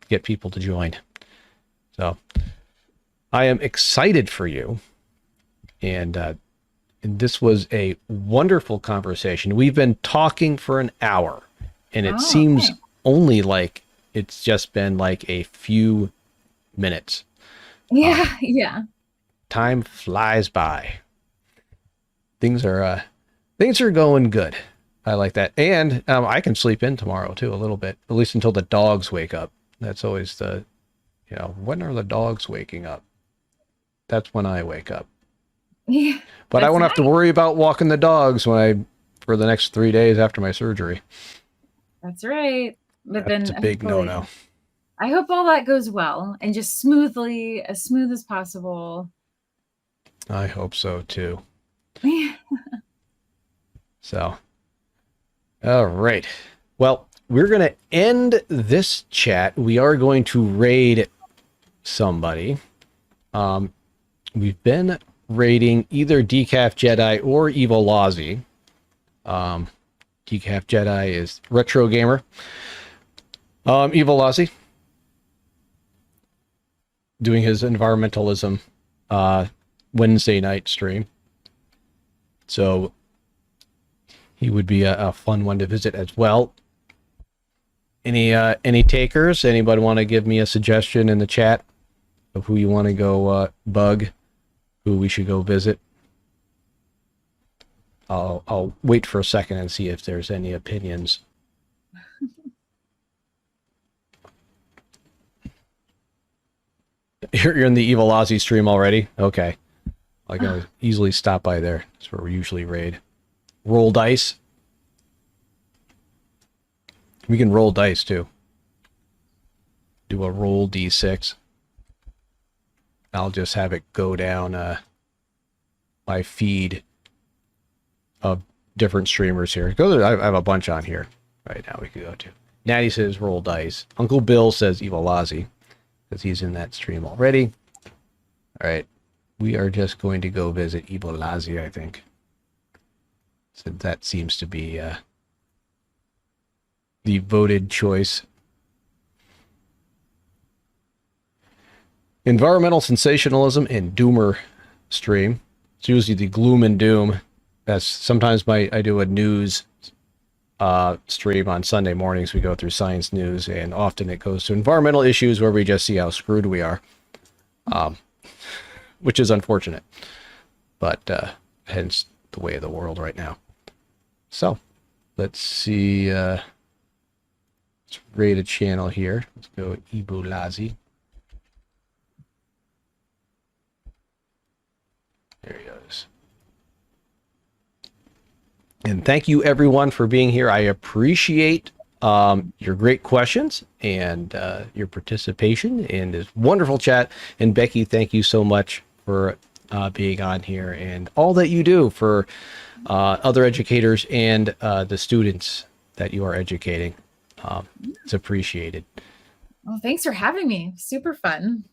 get people to join. So I am excited for you, and this was a wonderful conversation. We've been talking for an hour, and it Oh, seems okay. only like it's just been like a few minutes. Um, Yeah, yeah. Time flies by. Things are going good. I like that, and I can sleep in tomorrow too a little bit, at least until the dogs wake up. That's always when are the dogs waking up? That's when I wake up. Yeah. But I That's won't have to nice. worry about walking the dogs for the next 3 days after my surgery. That's right. But That's then a big hopefully, no-no. I hope all that goes well and just smoothly, as smooth as possible. I hope so too. So, all right. Well, we're going to end this chat. We are going to raid somebody. We've been raiding either Decaf Jedi or Evil Lazi. Decaf Jedi is Retro Gamer. Evil Lazi doing his environmentalism Wednesday night stream. So he would be a fun one to visit as well. Any takers? Anybody want to give me a suggestion in the chat of who you want to go bug, who we should go visit? I'll wait for a second and see if there's any opinions. You're in the Evil Ozzy stream already? Okay. I can easily stop by there. That's where we usually raid. Roll dice. We can roll dice too. Do a roll d6. I'll just have it go down my feed of different streamers here. I have a bunch on here right now we could go to. Natty says roll dice. Uncle Bill says Evil Ozzy, because he's in that stream already. All right. We are just going to go visit Evil Ozzy, I think. So that seems to be the voted choice. Environmental sensationalism and doomer stream. It's usually the gloom and doom. That's sometimes I do a news stream on Sunday mornings. We go through science news, and often it goes to environmental issues where we just see how screwed we are, which is unfortunate, but hence the way of the world right now. So let's see. Let's rate a channel here. Let's go Ibulazi. There he goes. And thank you everyone for being here. I appreciate your great questions and your participation in this wonderful chat. And Becky, thank you so much for being on here and all that you do for other educators and the students that you are educating. It's appreciated. Well, thanks for having me. Super fun.